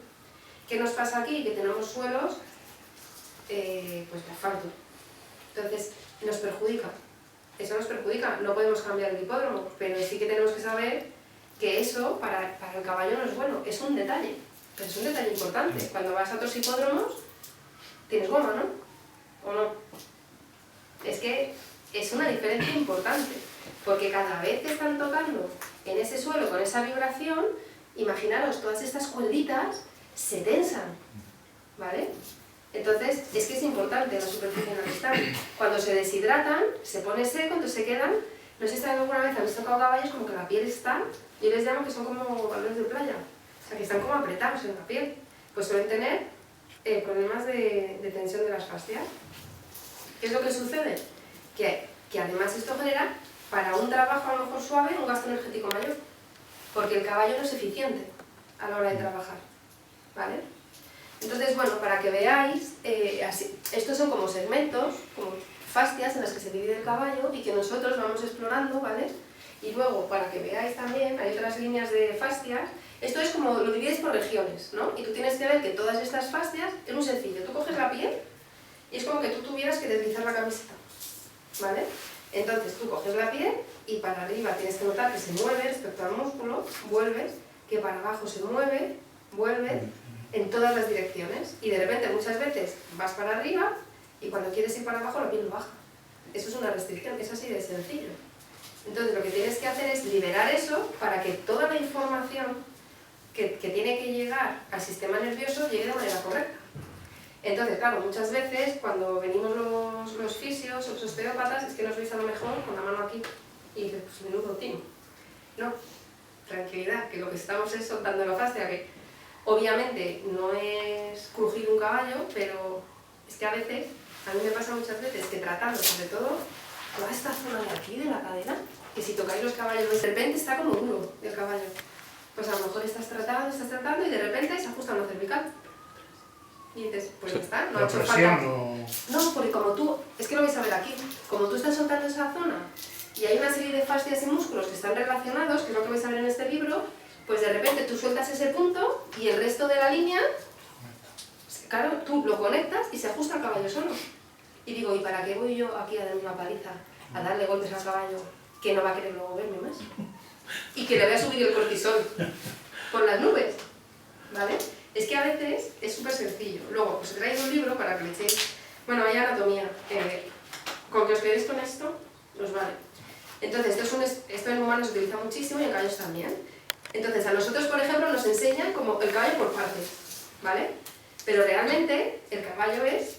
[SPEAKER 1] ¿Qué nos pasa aquí? Que tenemos suelos pues de asfalto. Entonces, nos perjudica. Eso nos perjudica. No podemos cambiar el hipódromo, pero sí que tenemos que saber que eso para el caballo no es bueno. Es un detalle, pero es un detalle importante. Cuando vas a otros hipódromos, tienes goma, ¿no? ¿O no? Es que es una diferencia importante, porque cada vez que están tocando en ese suelo con esa vibración, imaginaros, todas estas cuerditas se tensan, ¿vale? Entonces, es que es importante la superficie en la que están. Cuando se deshidratan, se pone seco, entonces se quedan, no sé si alguna vez habéis tocado caballos como que la piel está, yo les llamo que son como balones de playa, o sea, que están como apretados en la piel, pues suelen tener problemas de tensión de las fascias. ¿Qué es lo que sucede? Que además esto genera, para un trabajo a lo mejor suave, un gasto energético mayor, porque el caballo no es eficiente a la hora de trabajar, ¿vale? Entonces, bueno, para que veáis, estos son como segmentos, como fascias en las que se divide el caballo y que nosotros vamos explorando, ¿vale? Y luego, para que veáis también, hay otras líneas de fascias. Esto es como, lo divides por regiones, ¿no? Y tú tienes que ver que todas estas fascias es muy sencillo. Tú coges la piel y es como que tú tuvieras que deslizar la camiseta, ¿vale? Entonces tú coges la piel y para arriba tienes que notar que se mueve respecto al músculo, vuelves, que para abajo se mueve, vuelve, en todas las direcciones. Y de repente muchas veces vas para arriba y cuando quieres ir para abajo la piel baja. Eso es una restricción, es así de sencillo. Entonces lo que tienes que hacer es liberar eso para que toda la información que tiene que llegar al sistema nervioso llegue de manera correcta. Entonces, claro, muchas veces cuando venimos los fisios o los osteópatas es que nos veis a lo mejor con la mano aquí y dices, pues menudo timo. No, tranquilidad, que lo que estamos es soltando la fascia, que obviamente no es crujir un caballo, pero es que a veces, a mí me pasa muchas veces que tratando sobre todo toda esta zona de aquí, de la cadera, que si tocáis los caballos de repente está como duro el caballo. Pues a lo mejor estás tratando y de repente se ajusta una cervical. Y dices, pues ya está, no ha hecho falta. No, porque como tú, es que lo vais a ver aquí, como tú estás soltando esa zona y hay una serie de fascias y músculos que están relacionados, que es lo que vais a ver en este libro, pues de repente tú sueltas ese punto y el resto de la línea, claro, tú lo conectas y se ajusta al caballo solo. Y digo, ¿y para qué voy yo aquí a darme una paliza, a darle golpes al caballo que no va a querer luego verme más? Y que le voy a subir el cortisol por las nubes, ¿vale? Es que a veces es súper sencillo. Luego, os he traído un libro para que le echéis... Bueno, hay anatomía. Con que os quedéis con esto, os vale. Entonces, esto en humanos se utiliza muchísimo y en caballos también. Entonces, a nosotros, por ejemplo, nos enseñan como el caballo por partes, ¿vale? Pero realmente, el caballo es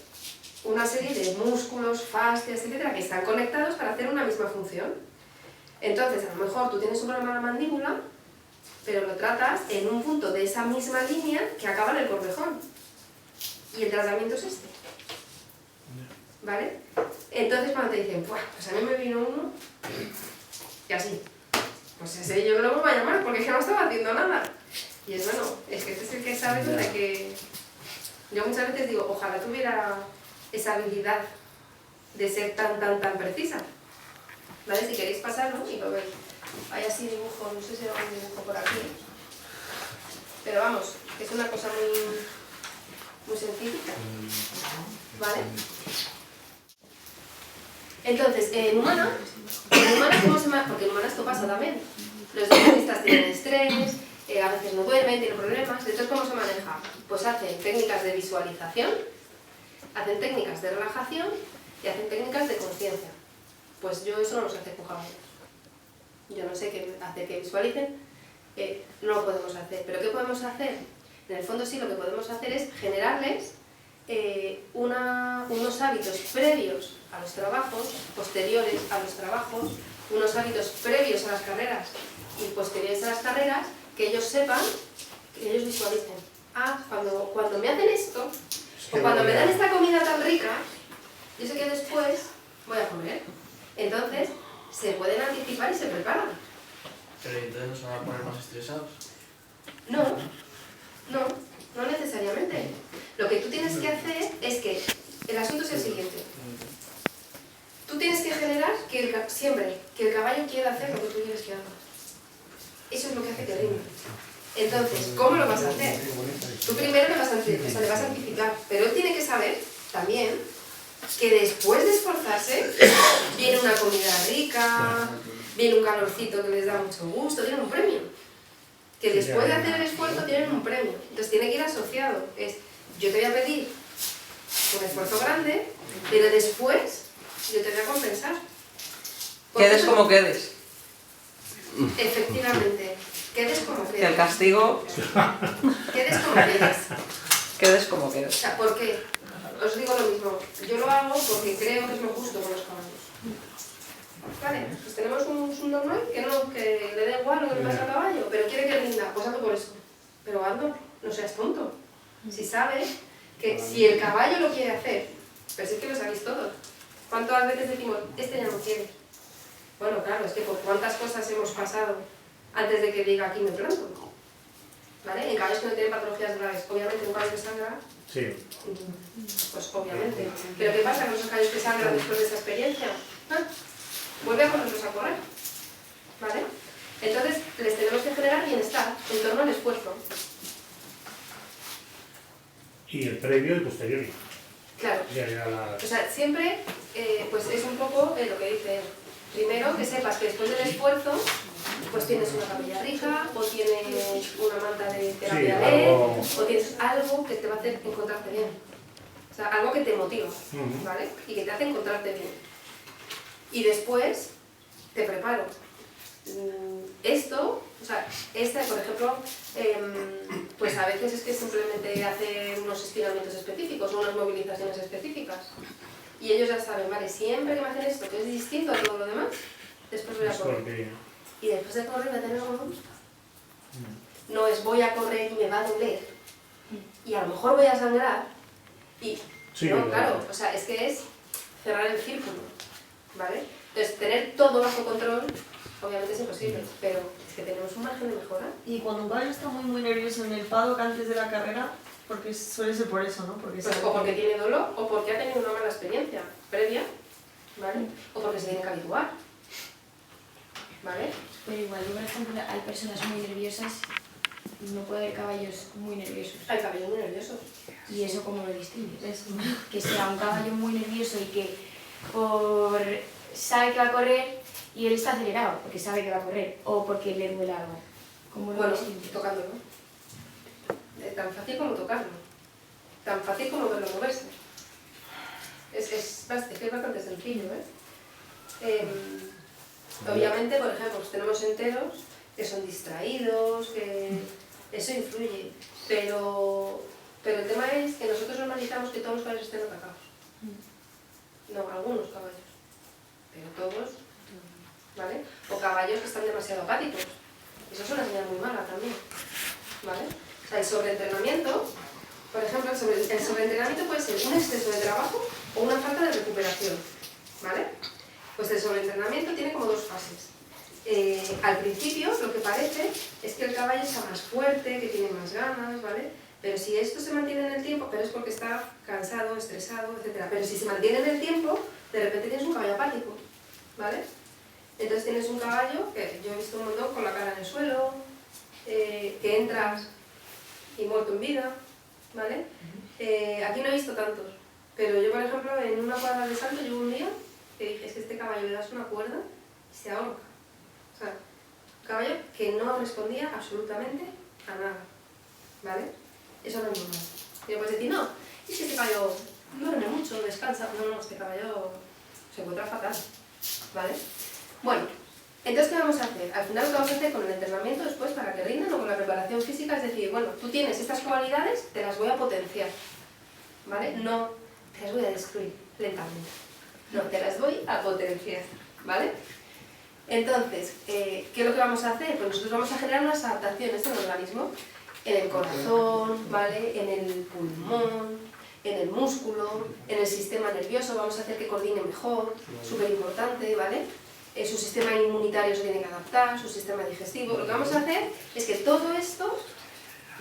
[SPEAKER 1] una serie de músculos, fascias, etcétera, que están conectados para hacer una misma función. Entonces, a lo mejor tú tienes un problema en la mandíbula, pero lo tratas en un punto de esa misma línea que acaba en el corvejón. Y el tratamiento es este. ¿Vale? Entonces cuando te dicen, pues a mí me vino uno, y así, pues ese yo no lo vuelvo a llamar porque es que no estaba haciendo nada. Y es bueno, es que este es el que sabe donde que... Yo muchas veces digo, ojalá tuviera esa habilidad de ser tan precisa. ¿Vale? Si queréis pasarlo y lo veis. Hay así dibujo, no sé si hay un dibujo por aquí. Pero vamos, es una cosa muy científica. ¿Vale? Entonces, en humana ¿cómo se llama? Porque en humana esto pasa también. Los deportistas tienen estrés, a veces no duermen, tienen problemas. Entonces, ¿cómo se maneja? Pues hacen técnicas de visualización, hacen técnicas de relajación y hacen técnicas de conciencia. Pues yo eso no lo sé hacer con caballos. Yo no sé qué hace que visualicen, no lo podemos hacer. ¿Pero qué podemos hacer? En el fondo sí, lo que podemos hacer es generarles unos hábitos previos a los trabajos, posteriores a los trabajos, unos hábitos previos a las carreras y posteriores a las carreras, que ellos sepan, que ellos visualicen. Ah, cuando me hacen esto, o cuando me dan esta comida tan rica, yo sé que después voy a comer. Entonces, se pueden anticipar y se preparan.
[SPEAKER 2] Pero entonces no se van a poner más estresados.
[SPEAKER 1] No necesariamente. Lo que tú tienes que hacer es que, el asunto es el siguiente. Tú tienes que generar siempre que el caballo quiera hacer lo que tú quieres que haga. Eso es lo que hace que rinde. Entonces, ¿cómo lo vas a hacer? Tú primero le vas a anticipar, pero él tiene que saber también que después de esforzarse viene una comida rica, viene un calorcito que les da mucho gusto, tienen un premio. Que después de hacer el esfuerzo tienen un premio. Entonces tiene que ir asociado. Yo te voy a pedir un esfuerzo grande, pero después yo te voy a compensar.
[SPEAKER 7] Quedes como quedes.
[SPEAKER 1] Efectivamente. Quedes como quedes.
[SPEAKER 7] Que el castigo...
[SPEAKER 1] Quedes como quedes.
[SPEAKER 7] Quedes como
[SPEAKER 1] O
[SPEAKER 7] quedes.
[SPEAKER 1] sea, ¿por qué? Os digo lo mismo. Yo lo hago porque creo que es lo justo con los caballos. Vale, pues tenemos un normal que le da igual lo que le pasa al caballo, pero quiere que rinda, pues hazlo por eso. Pero hazlo, no seas tonto. Si sabes que si el caballo lo quiere hacer, pero si es que lo sabéis todos. ¿Cuántas veces decimos, este ya no quiere? Bueno, claro, es que por cuántas cosas hemos pasado antes de que diga aquí me planto. ¿Vale? En caballos que no tienen patologías graves, obviamente un caballo que sangra,
[SPEAKER 8] Sí.
[SPEAKER 1] pues obviamente. Pero ¿qué pasa con esos caballos que sangran después de esa experiencia? Vuelve a ponerlos a correr. ¿Vale? Entonces les tenemos que generar bienestar en torno al esfuerzo.
[SPEAKER 8] Y el previo y el posterior.
[SPEAKER 1] Claro. O sea, siempre pues es un poco lo que dice él. Primero que sepas que después del esfuerzo pues tienes una camilla rica, o tienes una manta de terapia de o tienes algo que te va a hacer encontrarte bien. O sea, algo que te motiva, ¿vale? Y que te hace encontrarte bien. Y después te preparo. Esto, o sea, por ejemplo, pues a veces es que simplemente hace unos estiramientos específicos o unas movilizaciones específicas. Y ellos ya saben, vale, siempre que me hacen esto, que es distinto a todo lo demás, después voy a correr. Y después de correr voy a tener algo que me gusta. No es voy a correr y me va a doler. Y a lo mejor voy a sangrar. Y no, claro, o sea, es que es cerrar el círculo. ¿Vale? Entonces, tener todo bajo control, obviamente es imposible, pero es que tenemos un margen de mejora.
[SPEAKER 9] Y cuando un caballo está muy nervioso en el paddock antes de la carrera, porque suele ser por eso, ¿no? Porque
[SPEAKER 1] pues o porque tiene dolor, o porque ha tenido una mala experiencia previa, ¿vale? O porque se tiene que habituar, ¿vale?
[SPEAKER 5] Pero igual, por ejemplo, hay personas muy nerviosas, no puede haber caballos muy nerviosos.
[SPEAKER 1] Hay caballos muy nerviosos.
[SPEAKER 5] ¿Y eso cómo lo distingues?
[SPEAKER 9] Eso.
[SPEAKER 5] Que sea un caballo muy nervioso y que sabe que va a correr y él está acelerado porque sabe que va a correr, o porque le duele algo. ¿Cómo lo distingues?
[SPEAKER 1] Tocándolo. Tan fácil como tocarlo. Tan fácil como verlo moverse. Es bastante sencillo, obviamente, por ejemplo, pues tenemos enteros que son distraídos, que eso influye, pero el tema es que nosotros normalizamos que todos los caballos estén atacados. No, algunos caballos, pero todos, ¿vale? O caballos que están demasiado apáticos. Eso es una señal muy mala también, ¿vale? O sea, el sobreentrenamiento, por ejemplo, el sobreentrenamiento puede ser un exceso de trabajo o una falta de recuperación, ¿vale? Pues el sobreentrenamiento tiene como dos fases. al principio lo que parece es que el caballo está más fuerte, que tiene más ganas, ¿vale? Pero si esto se mantiene en el tiempo, pero es porque está cansado, estresado, etc. Pero si se mantiene en el tiempo, de repente tienes un caballo apático, ¿vale? Entonces tienes un caballo, que yo he visto un montón con la cara en el suelo, que entras y muerto en vida, ¿vale? Aquí no he visto tantos, pero yo por ejemplo en una cuadra de salto yo un día que dije, es que este caballo le das una cuerda y se ahorca. O sea, un caballo que no respondía absolutamente a nada, ¿vale? Eso no es normal. Y puedes decir, no, es que este caballo duerme mucho, descansa. No, este caballo se encuentra fatal, ¿vale? Bueno, entonces, ¿qué vamos a hacer? Al final lo que vamos a hacer con el entrenamiento después para que rindan o con la preparación física es decir, bueno, tú tienes estas cualidades, te las voy a potenciar, ¿vale? No te las voy a destruir lentamente, no, te las voy a potenciar, ¿vale? Entonces, ¿qué es lo que vamos a hacer? Pues nosotros vamos a generar unas adaptaciones en el organismo, en el corazón, ¿vale? En el pulmón, en el músculo, en el sistema nervioso, vamos a hacer que coordine mejor, súper importante, ¿vale? Su sistema inmunitario se tiene que adaptar, su sistema digestivo. Lo que vamos a hacer es que todo esto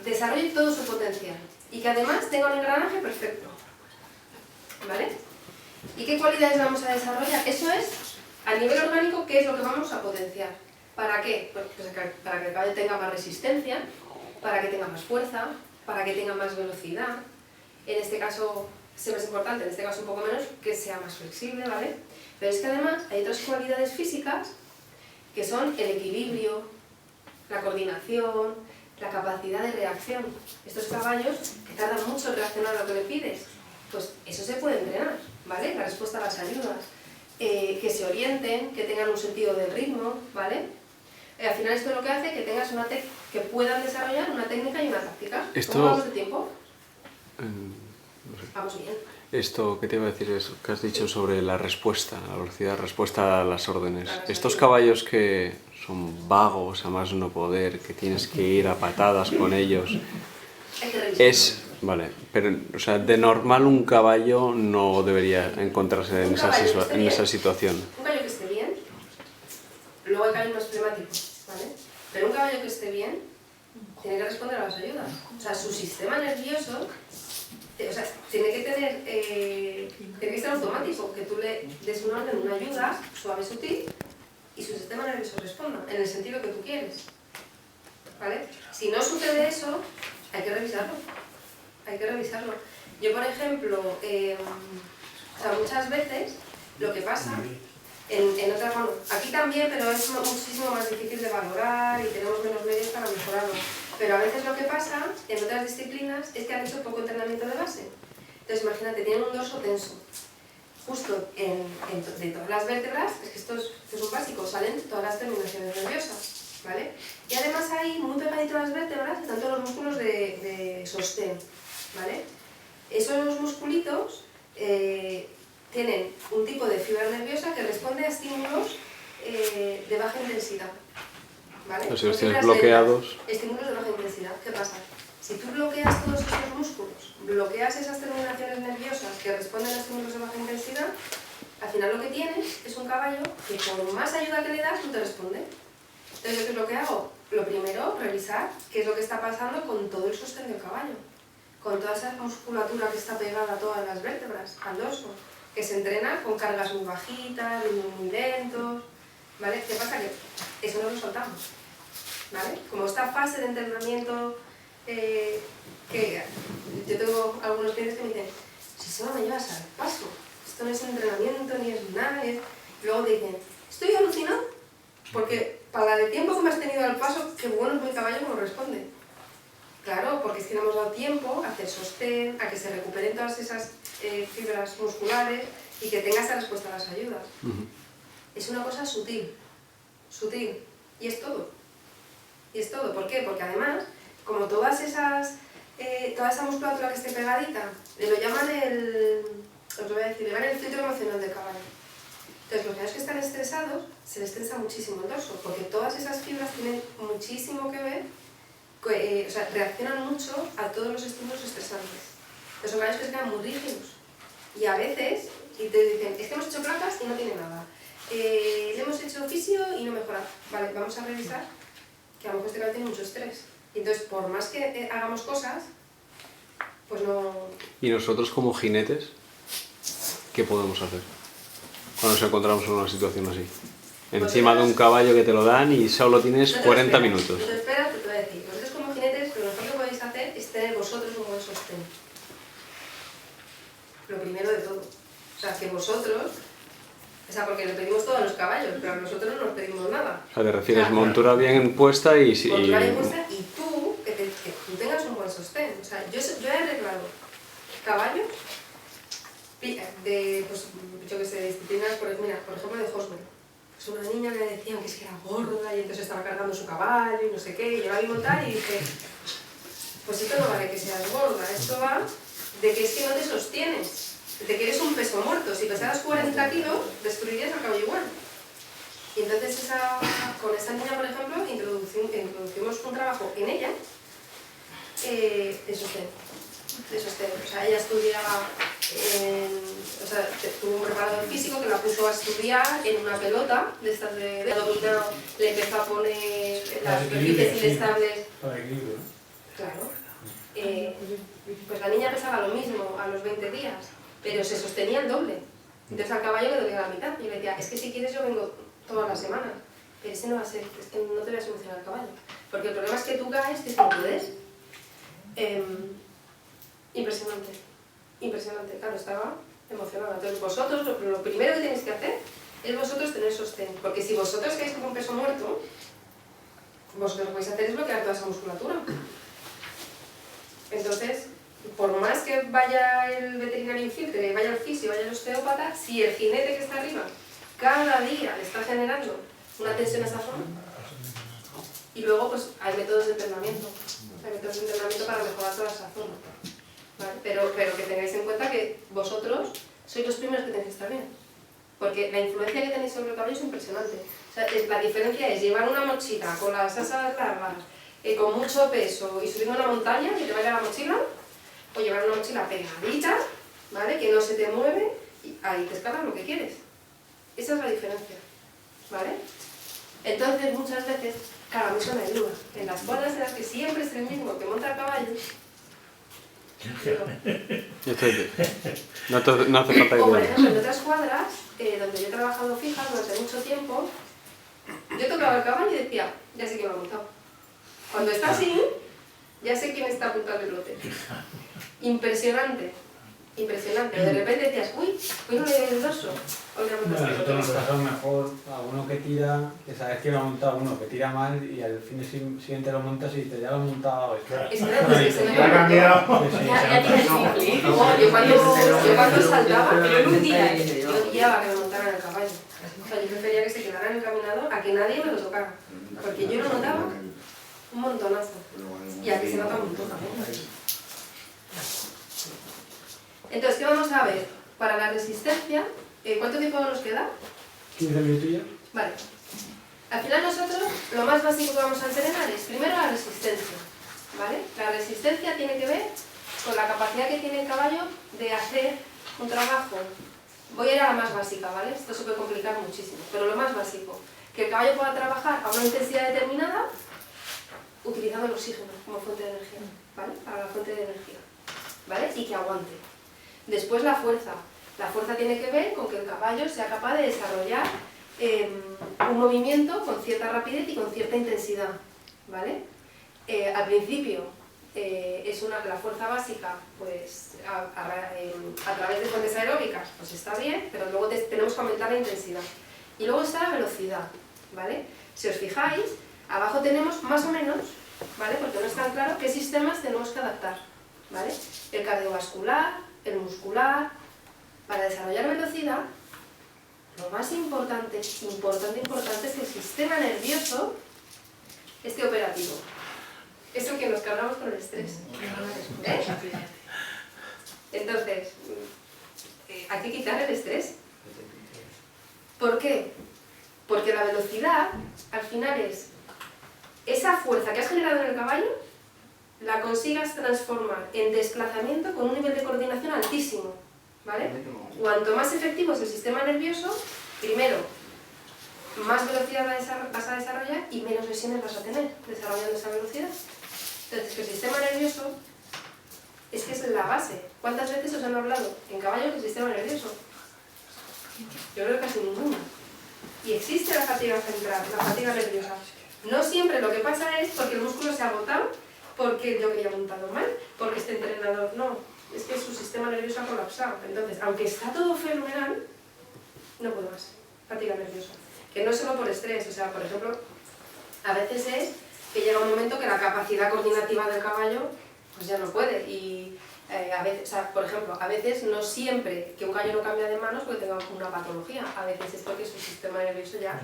[SPEAKER 1] desarrolle todo su potencial y que además tenga un engranaje perfecto, ¿vale? ¿Y qué cualidades vamos a desarrollar? Eso es, a nivel orgánico, ¿qué es lo que vamos a potenciar? ¿Para qué? Pues para que el caballo tenga más resistencia, para que tenga más fuerza, para que tenga más velocidad. En este caso, siempre es importante, en este caso un poco menos, que sea más flexible, ¿vale? Pero es que además hay otras cualidades físicas que son el equilibrio, la coordinación, la capacidad de reacción. Estos caballos que tardan mucho en reaccionar a lo que le pides, pues eso se puede entrenar, ¿vale? La respuesta a las ayudas, que se orienten, que tengan un sentido del ritmo, ¿vale? Al final esto es lo que hace que tengas que puedan desarrollar una técnica y una táctica. ¿Cómo vamos de tiempo?
[SPEAKER 6] No sé.
[SPEAKER 1] Vamos bien.
[SPEAKER 6] Esto que te iba a decir es que has dicho sobre la respuesta, la velocidad de respuesta a las órdenes.
[SPEAKER 1] A las
[SPEAKER 6] Estos
[SPEAKER 1] ayudas.
[SPEAKER 6] caballos que son vagos, a más no poder, que tienes que ir a patadas con ellos,
[SPEAKER 1] Hay que revisarlo.
[SPEAKER 6] vale, pero o sea, de normal un caballo no debería encontrarse en esa situación.
[SPEAKER 1] Un caballo que esté bien, luego hay caballos más flemáticos, ¿vale? Pero un caballo que esté bien tiene que responder a las ayudas. O sea, su sistema nervioso tiene que tener, tiene que ser automático, que tú le des una orden, una ayuda suave, sutil, y su sistema nervioso responda, en el sentido que tú quieres, ¿vale? Si no sucede eso, hay que revisarlo, hay que revisarlo. Yo, por ejemplo, muchas veces lo que pasa, en otras, bueno, aquí también, pero es muchísimo más difícil de valorar y tenemos menos medios para mejorarlo. Pero a veces lo que pasa en otras disciplinas es que han hecho poco entrenamiento de base. Entonces, imagínate, tienen un dorso tenso. Justo de todas las vértebras, es que esto es un básico, salen todas las terminaciones nerviosas, ¿vale? Y además ahí, muy pegadito a las vértebras, están todos los músculos de sostén, ¿vale? Esos musculitos tienen un tipo de fibra nerviosa que responde a estímulos de baja intensidad, ¿vale?
[SPEAKER 6] O sea, si los
[SPEAKER 1] Son
[SPEAKER 6] tienes
[SPEAKER 1] fibras
[SPEAKER 6] bloqueados.
[SPEAKER 1] lentas, estímulos de baja intensidad. ¿Qué pasa? Si tú bloqueas todos esos músculos, bloqueas esas terminaciones nerviosas que responden a estímulos de baja intensidad, al final lo que tienes es un caballo que por más ayuda que le das no te responde. Entonces, ¿qué es lo que hago? Lo primero, revisar qué es lo que está pasando con todo el sostén del caballo, con toda esa musculatura que está pegada a todas las vértebras, al dorso, que se entrena con cargas muy bajitas, muy lentos, ¿vale? ¿Qué pasa? Que eso no lo soltamos, ¿vale? Como esta fase de entrenamiento, que yo tengo algunos clientes que me dicen, si solo me llevas al paso, esto no es entrenamiento ni es nada, y luego te dicen, estoy alucinado, porque para el tiempo que me has tenido al paso, qué bueno es mi caballo como responde. Claro, porque es que no hemos dado tiempo a hacer sostén, a que se recuperen todas esas fibras musculares y que tenga esa respuesta a las ayudas. Es una cosa sutil, sutil, y es todo. Y es todo, ¿por qué? Porque además, como toda esa musculatura que esté pegadita, lo llaman os voy a decir, le llaman el filtro emocional del caballo. Entonces, los caballos que están estresados, se les tensa muchísimo el dorso, porque todas esas fibras tienen muchísimo que ver, o sea, reaccionan mucho a todos los estímulos estresantes. Entonces, son caballos que se quedan muy rígidos. Y a veces, y te dicen, es que hemos hecho placas y no tiene nada. le hemos hecho fisio y no mejora. Vale, vamos a revisar que a lo mejor este caballo tiene mucho estrés. Y entonces, por más que hagamos cosas, pues no...
[SPEAKER 6] ¿Y nosotros como jinetes, qué podemos hacer cuando nos encontramos en una situación así? Encima de un caballo que te lo dan y solo tienes 40 minutos.
[SPEAKER 1] No te esperas, te voy a decir. Vosotros como jinetes, lo mejor que podéis hacer es tener vosotros un buen sostén. Lo primero de todo. O sea, que vosotros... O sea, porque le pedimos todo a los caballos, pero a nosotros no nos pedimos nada.
[SPEAKER 6] O sea, te refieres montura bien puesta y...
[SPEAKER 1] Montura bien puesta y tú, que tú tengas un buen sostén. O sea, yo he arreglado caballos de, pues, yo que sé, disciplinas, por ejemplo, de Hosmer. Pues una niña que le decían que es que era gorda y entonces estaba cargando su caballo y no sé qué, y yo la vi montar y dije, pues esto no vale que seas gorda, esto va de que es que no te sostienes. De que eres un peso muerto, si pesaras 40 kilos, destruirías al caballo igual. Y entonces con esa niña, por ejemplo, introducimos un trabajo en ella de sostén. O sea, ella estudiaba, o sea, tuvo un preparador físico que la puso a estudiar en una pelota de estas de dominado, le empezó a poner las superficies inestables.
[SPEAKER 3] Para equilibrio, ¿no?
[SPEAKER 1] Claro. Pues la niña pesaba lo mismo a los 20 días. Pero se sostenía el doble. Entonces al caballo le dolía la mitad. Y yo le decía, es que si quieres yo vengo todas las semanas. Pero ese no va a ser, es que no te voy a solucionar el caballo. Porque el problema es que tú caes y no puedes. Impresionante. Impresionante. Claro, estaba emocionada. Entonces vosotros, lo primero que tenéis que hacer es vosotros tener sostén. Porque si vosotros caéis con un peso muerto, vosotros lo que vais a hacer es bloquear toda esa musculatura. Entonces... por más que vaya el veterinario infiltre, vaya el fisio, vaya el osteópata, si el jinete que está arriba cada día le está generando una tensión a esa zona, y luego pues hay métodos de entrenamiento para mejorar toda esa zona, ¿vale? Pero que tengáis en cuenta que vosotros sois los primeros que tenéis que estar bien, porque la influencia que tenéis sobre el caballo es impresionante. O sea, la diferencia es llevar una mochila con las asas largas, con mucho peso y subiendo una montaña que te vaya la mochila, o llevar una mochila pegadita, ¿vale? Que no se te mueve y ahí te escapas lo que quieres. Esa es la diferencia, ¿vale? Entonces muchas veces, claro, a mí eso me ayuda. En las cuadras en las que siempre es el mismo que monta el caballo,
[SPEAKER 6] no hace falta que...
[SPEAKER 1] O por ejemplo, en otras cuadras, donde yo he trabajado fija durante mucho tiempo, yo tocaba el caballo y decía, ya sé quién lo ha montado. Cuando está así, ya sé quién está apuntando el lote. Impresionante, impresionante. De repente decías, uy, no le doy el dorso.
[SPEAKER 3] Bueno, nosotros nos pasamos mejor a uno que tira, que sabes que lo ha montado uno que tira mal y al fin siguiente lo montas y te ya lo he montado.
[SPEAKER 1] Es que se me
[SPEAKER 8] ha cambiado.
[SPEAKER 5] Ya tienes rifle.
[SPEAKER 1] yo cuando saltaba, yo no guiaba que me montaran el caballo. O sea, yo prefería que se quedara en el caminador a que nadie me lo tocara. Porque yo lo notaba un montonazo. Y aquí se nota un montón también. Entonces, ¿qué vamos a ver? Para la resistencia, ¿cuánto tiempo nos queda?
[SPEAKER 3] 15 minutillos.
[SPEAKER 1] Vale. Al final nosotros lo más básico que vamos a entrenar es primero la resistencia, ¿vale? La resistencia tiene que ver con la capacidad que tiene el caballo de hacer un trabajo. Voy a ir a la más básica, ¿vale? Esto se puede complicar muchísimo, pero lo más básico, que el caballo pueda trabajar a una intensidad determinada utilizando el oxígeno como fuente de energía, ¿vale? Para la fuente de energía, ¿vale? Y que aguante. Después la fuerza. La fuerza tiene que ver con que el caballo sea capaz de desarrollar un movimiento con cierta rapidez y con cierta intensidad, ¿vale? Al principio la fuerza básica, pues a través de fuentes aeróbicas, pues está bien, pero luego tenemos que aumentar la intensidad. Y luego está la velocidad, ¿vale? Si os fijáis, abajo tenemos más o menos, ¿vale? Porque no es tan claro qué sistemas tenemos que adaptar, ¿vale? El cardiovascular, el muscular. Para desarrollar velocidad, lo más importante es que el sistema nervioso esté operativo. Es el que nos cargamos con el estrés. ¿Eh? Entonces, hay que quitar el estrés. ¿Por qué? Porque la velocidad, al final, es esa fuerza que has generado en el caballo, la consigas transformar en desplazamiento con un nivel de coordinación altísimo, ¿vale? Cuanto más efectivo es el sistema nervioso, primero, más velocidad vas a desarrollar y menos lesiones vas a tener desarrollando esa velocidad. Entonces, que el sistema nervioso es que es la base. ¿Cuántas veces os han hablado en caballo del sistema nervioso? Yo creo que casi ninguna. Y existe la fatiga central, la fatiga nerviosa. No siempre lo que pasa es porque el músculo se ha agotado, porque yo que haya montado mal, porque este entrenador no. Es que su sistema nervioso ha colapsado. Entonces, aunque está todo fenomenal, no puedo más. Fatiga nerviosa. Que no es solo por estrés, o sea, por ejemplo, a veces es que llega un momento que la capacidad coordinativa del caballo pues ya no puede. Y a veces, o sea, por ejemplo, a veces no siempre que un caballo no cambia de manos porque tenga una patología. A veces es porque su sistema nervioso ya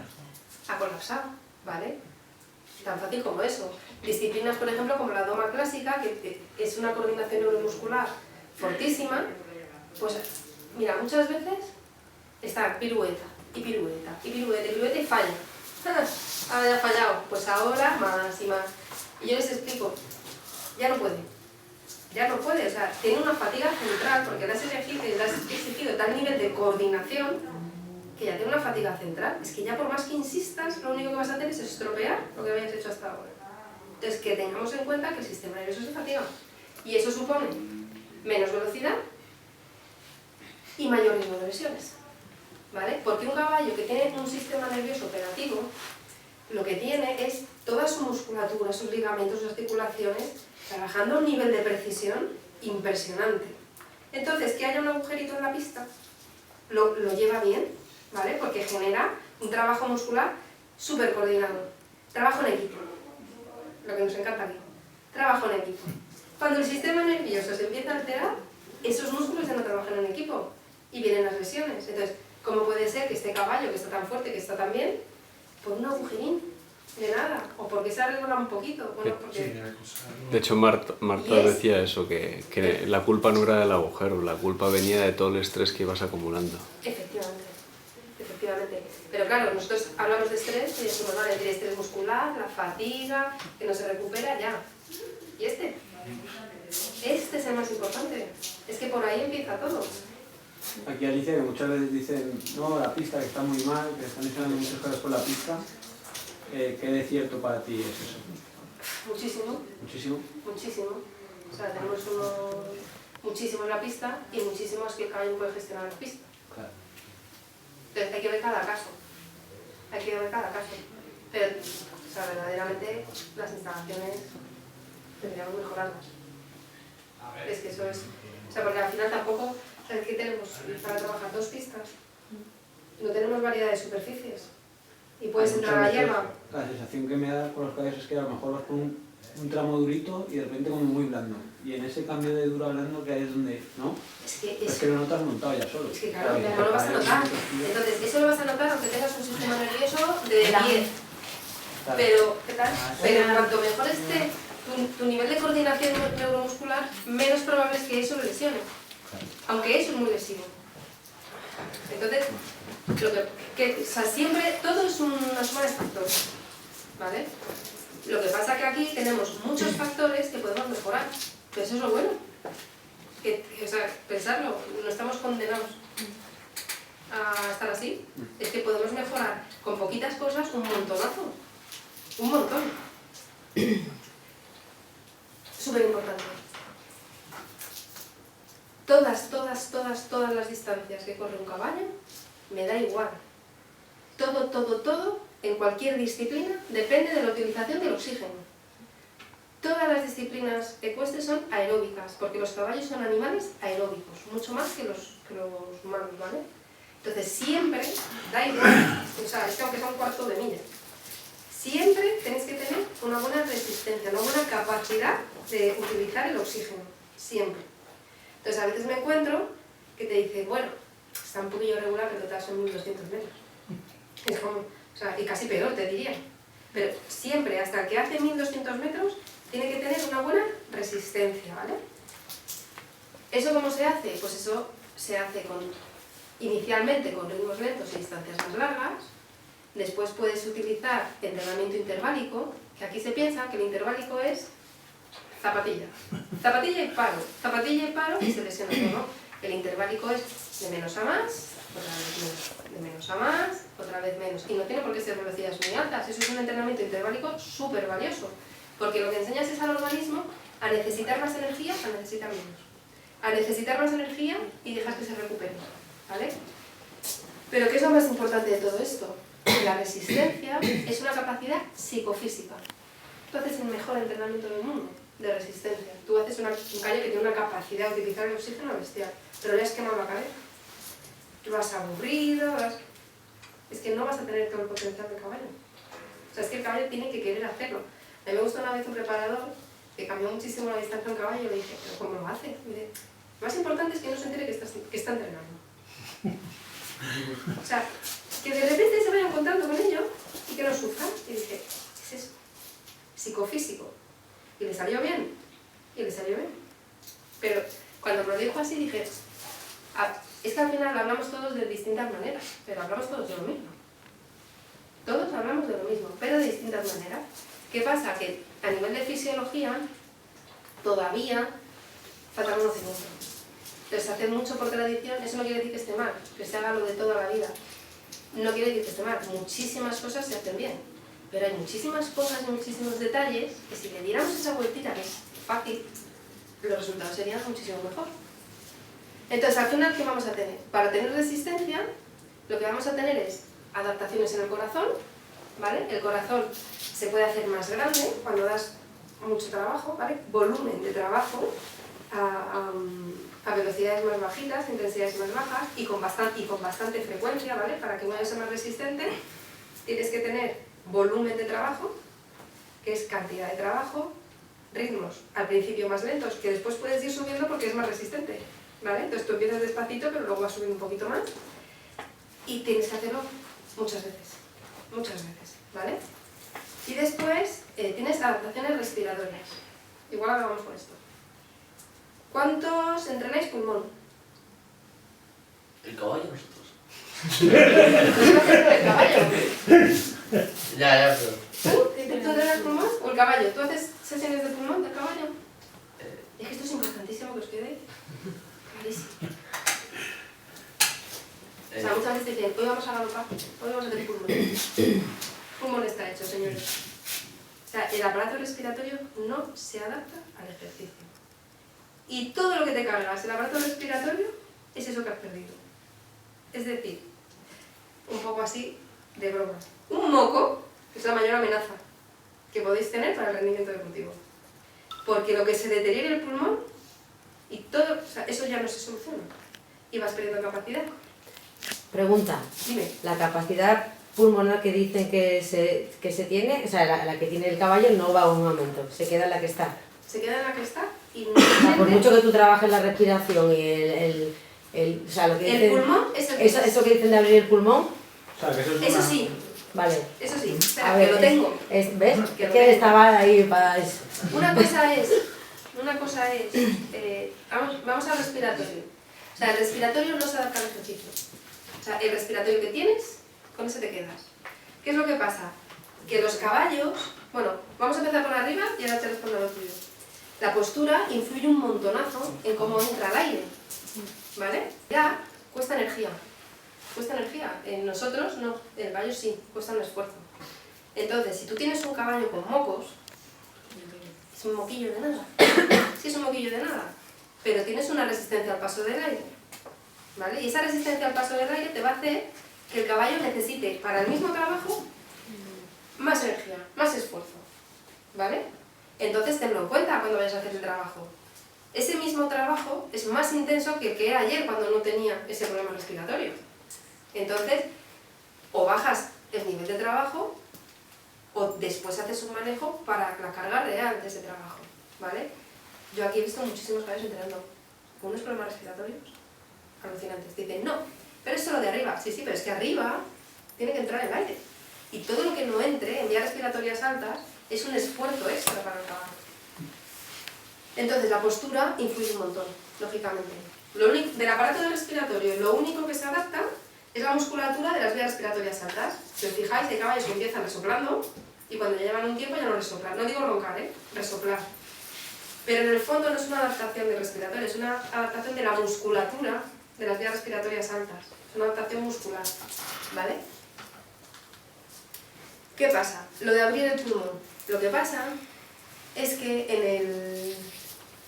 [SPEAKER 1] ha colapsado, ¿vale? Tan fácil como eso. Disciplinas, por ejemplo, como la doma clásica, que es una coordinación neuromuscular fortísima, pues mira, muchas veces está pirueta, y pirueta, y pirueta, y pirueta, y falla. Ahora ya ha fallado, pues ahora más y más. Y yo les explico, ya no puede, o sea, tiene una fatiga central, porque le has exigido tal nivel de coordinación que ya tiene una fatiga central. Es que ya por más que insistas, lo único que vas a hacer es estropear lo que habías hecho hasta ahora. Entonces, que tengamos en cuenta que el sistema nervioso se fatiga. Y eso supone menos velocidad y mayor riesgo de lesiones. ¿Vale? Porque un caballo que tiene un sistema nervioso operativo, lo que tiene es toda su musculatura, sus ligamentos, sus articulaciones, trabajando a un nivel de precisión impresionante. Entonces, que haya un agujerito en la pista, lo lleva bien, ¿vale? Porque genera un trabajo muscular súper coordinado. Trabajo en equipo, lo que nos encanta aquí. Trabajo en equipo. Cuando el sistema nervioso se empieza a alterar, esos músculos ya no trabajan en equipo y vienen las lesiones. Entonces, ¿cómo puede ser que este caballo, que está tan fuerte, que está tan bien, por un agujerín de nada? ¿O porque se arregla un poquito? Bueno, porque...
[SPEAKER 6] De hecho, Marta decía eso, que la culpa no era del agujero, la culpa venía de todo el estrés que ibas acumulando.
[SPEAKER 1] Efectivamente. Pero claro, nosotros hablamos de estrés y decimos, vale, el estrés muscular, la fatiga, que no se recupera, ya. ¿Y este? Este es el más importante. Es que por ahí empieza todo.
[SPEAKER 3] Aquí Alicia, que muchas veces dicen, no, la pista que está muy mal, que están lesionando muchas cosas con la pista. ¿Qué de cierto para ti es eso?
[SPEAKER 1] Muchísimo.
[SPEAKER 3] ¿Muchísimo?
[SPEAKER 1] Muchísimo. O sea, tenemos muchísimo en la pista y muchísimos que el caballo puede gestionar la pista.
[SPEAKER 3] Claro.
[SPEAKER 1] Entonces hay que ver cada caso. Pero, o sea, verdaderamente las instalaciones tendríamos que mejorarlas. Es que eso es... O sea, porque al final tampoco... ¿Sabes qué tenemos para trabajar? 2 pistas. No tenemos variedad de superficies. Y puedes entrar a la hierba.
[SPEAKER 3] La sensación que me da con los caballos es que a lo mejor vas con un tramo durito y de repente como muy blando. Y en ese cambio de duro a blando que hay es donde, ¿no? Es que lo notas montado ya solo.
[SPEAKER 1] Es que claro, no lo vas a notar. Entonces, eso lo vas a notar aunque tengas un sistema nervioso de 10.
[SPEAKER 3] Claro.
[SPEAKER 1] Pero, ¿qué tal? Pero cuanto mejor esté tu nivel de coordinación neuromuscular, menos probable es que eso lo lesione. Aunque eso es muy lesivo. Entonces, o sea, siempre todo es una suma de factores, ¿vale? Lo que pasa es que aquí tenemos muchos factores que podemos mejorar, pero eso es lo bueno. O sea, pensarlo, no estamos condenados a estar así. Es que podemos mejorar con poquitas cosas un montonazo. Un montón. Súper importante. Todas las distancias que corre un caballo, me da igual. Todo, en cualquier disciplina, depende de la utilización del oxígeno. Todas las disciplinas ecuestres son aeróbicas, porque los caballos son animales aeróbicos, mucho más que los humanos, ¿vale? Entonces siempre, da igual, o sea, es que aunque sea un cuarto de milla, siempre tenéis que tener una buena resistencia, una buena capacidad de utilizar el oxígeno, siempre. Entonces a veces me encuentro que te dice, bueno, está un poquillo regular, pero total son 1200 metros. Es como, o sea, y casi peor te diría. Pero siempre, hasta el que hace 1200 metros, tiene que tener una buena resistencia, ¿vale? ¿Eso cómo se hace? Pues eso se hace inicialmente con ritmos lentos y distancias más largas. Después puedes utilizar entrenamiento interválico, que aquí se piensa que el interválico es zapatilla y paro y se lesiona todo, ¿no? El interválico es de menos a más otra vez menos, de menos a más, otra vez menos. Y no tiene por qué ser velocidades muy altas, eso es un entrenamiento interválico súper valioso, porque lo que enseñas es al organismo a necesitar más energía, a necesitar menos. A necesitar más energía y dejas que se recupere, ¿vale? Pero ¿qué es lo más importante de todo esto? La resistencia es una capacidad psicofísica. Tú haces el mejor entrenamiento del mundo de resistencia. Tú haces un callo que tiene una capacidad de utilizar el oxígeno bestial, pero le has quemado la cabeza. Tú vas aburrido, es que no vas a tener todo el potencial del caballo. O sea, es que el caballo tiene que querer hacerlo. A mí me gustó una vez un preparador que cambió muchísimo la distancia a un caballo y le dije, ¿pero cómo lo hace? Y me dice, lo más importante es que no se entere que está entrenando. O sea, que de repente se vaya encontrando con ello y que no sufra. Y dije, ¿qué es eso? Psicofísico. Y le salió bien. Y le salió bien. Pero cuando me lo dijo así dije, es que al final hablamos todos de distintas maneras, pero hablamos todos de lo mismo. Todos hablamos de lo mismo, pero de distintas maneras. ¿Qué pasa? Que a nivel de fisiología todavía falta conocimiento. Entonces, hacer mucho por tradición, eso no quiere decir que esté mal, que se haga lo de toda la vida. No quiere decir que esté mal, muchísimas cosas se hacen bien, pero hay muchísimas cosas y muchísimos detalles que si le diéramos esa vueltita, que es fácil, los resultados serían muchísimo mejor. Entonces, al final, ¿qué vamos a tener? Para tener resistencia, lo que vamos a tener es adaptaciones en el corazón, ¿vale? El corazón se puede hacer más grande cuando das mucho trabajo, ¿vale? Volumen de trabajo a velocidades más bajitas, intensidades más bajas y con bastante frecuencia, ¿vale? Para que uno sea más resistente, tienes que tener volumen de trabajo, que es cantidad de trabajo, ritmos al principio más lentos, que después puedes ir subiendo porque es más resistente, ¿vale? Entonces tú empiezas despacito, pero luego vas subiendo un poquito más y tienes que hacerlo muchas veces, ¿vale? Y después tienes adaptaciones respiratorias. Igual acabamos con esto. ¿Cuántos entrenáis pulmón?
[SPEAKER 10] El caballo nosotros.
[SPEAKER 1] ¿El caballo?
[SPEAKER 10] Ya, pero...
[SPEAKER 1] ¿Tú entrenas pulmón o el caballo? ¿Tú haces sesiones de pulmón del caballo? Es que esto es importantísimo que os quede clarísimo. O sea, muchas veces dicen, hoy vamos a galopar, hoy vamos a hacer pulmón. Pulmón está hecho, señores. O sea, el aparato respiratorio no se adapta al ejercicio. Y todo lo que te cargas, el aparato respiratorio, es eso que has perdido. Es decir, un poco así de broma. Un moco es la mayor amenaza que podéis tener para el rendimiento deportivo. Porque lo que se deteriora el pulmón, y todo, o sea, eso ya no se soluciona. Y vas perdiendo capacidad.
[SPEAKER 11] Pregunta.
[SPEAKER 1] Dime.
[SPEAKER 11] La capacidad pulmonar que dicen que se tiene, o sea, la que tiene el caballo no va a un aumento, se queda en la que está.
[SPEAKER 1] Se queda en la que está y
[SPEAKER 11] O sea, por mucho que tú trabajes la respiración y o sea, lo que dicen,
[SPEAKER 1] el pulmón es el que
[SPEAKER 11] eso que dicen de abrir el pulmón,
[SPEAKER 3] O sea, que eso es
[SPEAKER 1] Eso
[SPEAKER 3] una...
[SPEAKER 1] sí,
[SPEAKER 11] vale.
[SPEAKER 1] eso sí. Espera,
[SPEAKER 11] A ver,
[SPEAKER 1] que lo tengo.
[SPEAKER 11] ¿ves?
[SPEAKER 1] Que
[SPEAKER 11] Es
[SPEAKER 1] lo
[SPEAKER 11] que
[SPEAKER 1] tengo.
[SPEAKER 11] estaba ahí para eso.
[SPEAKER 1] Una cosa es, vamos al respiratorio. O sea, el respiratorio no se adapta al ejercicio. O sea, el respiratorio que tienes, con ese te quedas. ¿Qué es lo que pasa? Que los caballos, bueno, vamos a empezar por arriba y ahora te respondo a lo tuyo. La postura influye un montonazo en cómo entra el aire, ¿vale? Ya cuesta energía. Cuesta energía. En nosotros no, en el caballo sí, cuesta un esfuerzo. Entonces, si tú tienes un caballo con mocos, es un moquillo de nada. Sí, es un moquillo de nada. Pero tienes una resistencia al paso del aire, ¿vale? Y esa resistencia al paso del aire te va a hacer que el caballo necesite para el mismo trabajo más energía, más esfuerzo, ¿vale? Entonces tenlo en cuenta cuando vayas a hacer el trabajo. Ese mismo trabajo es más intenso que el que era ayer cuando no tenía ese problema respiratorio. Entonces, o bajas el nivel de trabajo o después haces un manejo para la carga real de ese trabajo, ¿vale? Yo aquí he visto muchísimos caballos entrenando con unos problemas respiratorios alucinantes. Dicen, no, pero es solo de arriba. Sí, pero es que arriba tiene que entrar el aire. Y todo lo que no entre en vías respiratorias altas es un esfuerzo extra para el caballo. Entonces la postura influye un montón, lógicamente. Del aparato respiratorio, lo único que se adapta es la musculatura de las vías respiratorias altas. Si os fijáis, hay caballos que empiezan resoplando y cuando ya llevan un tiempo ya no resoplan. No digo roncar, resoplar. Pero en el fondo no es una adaptación del respiratorio, es una adaptación de la musculatura de las vías respiratorias altas. Es una adaptación muscular, ¿vale? ¿Qué pasa? Lo de abrir el pulmón. Lo que pasa es que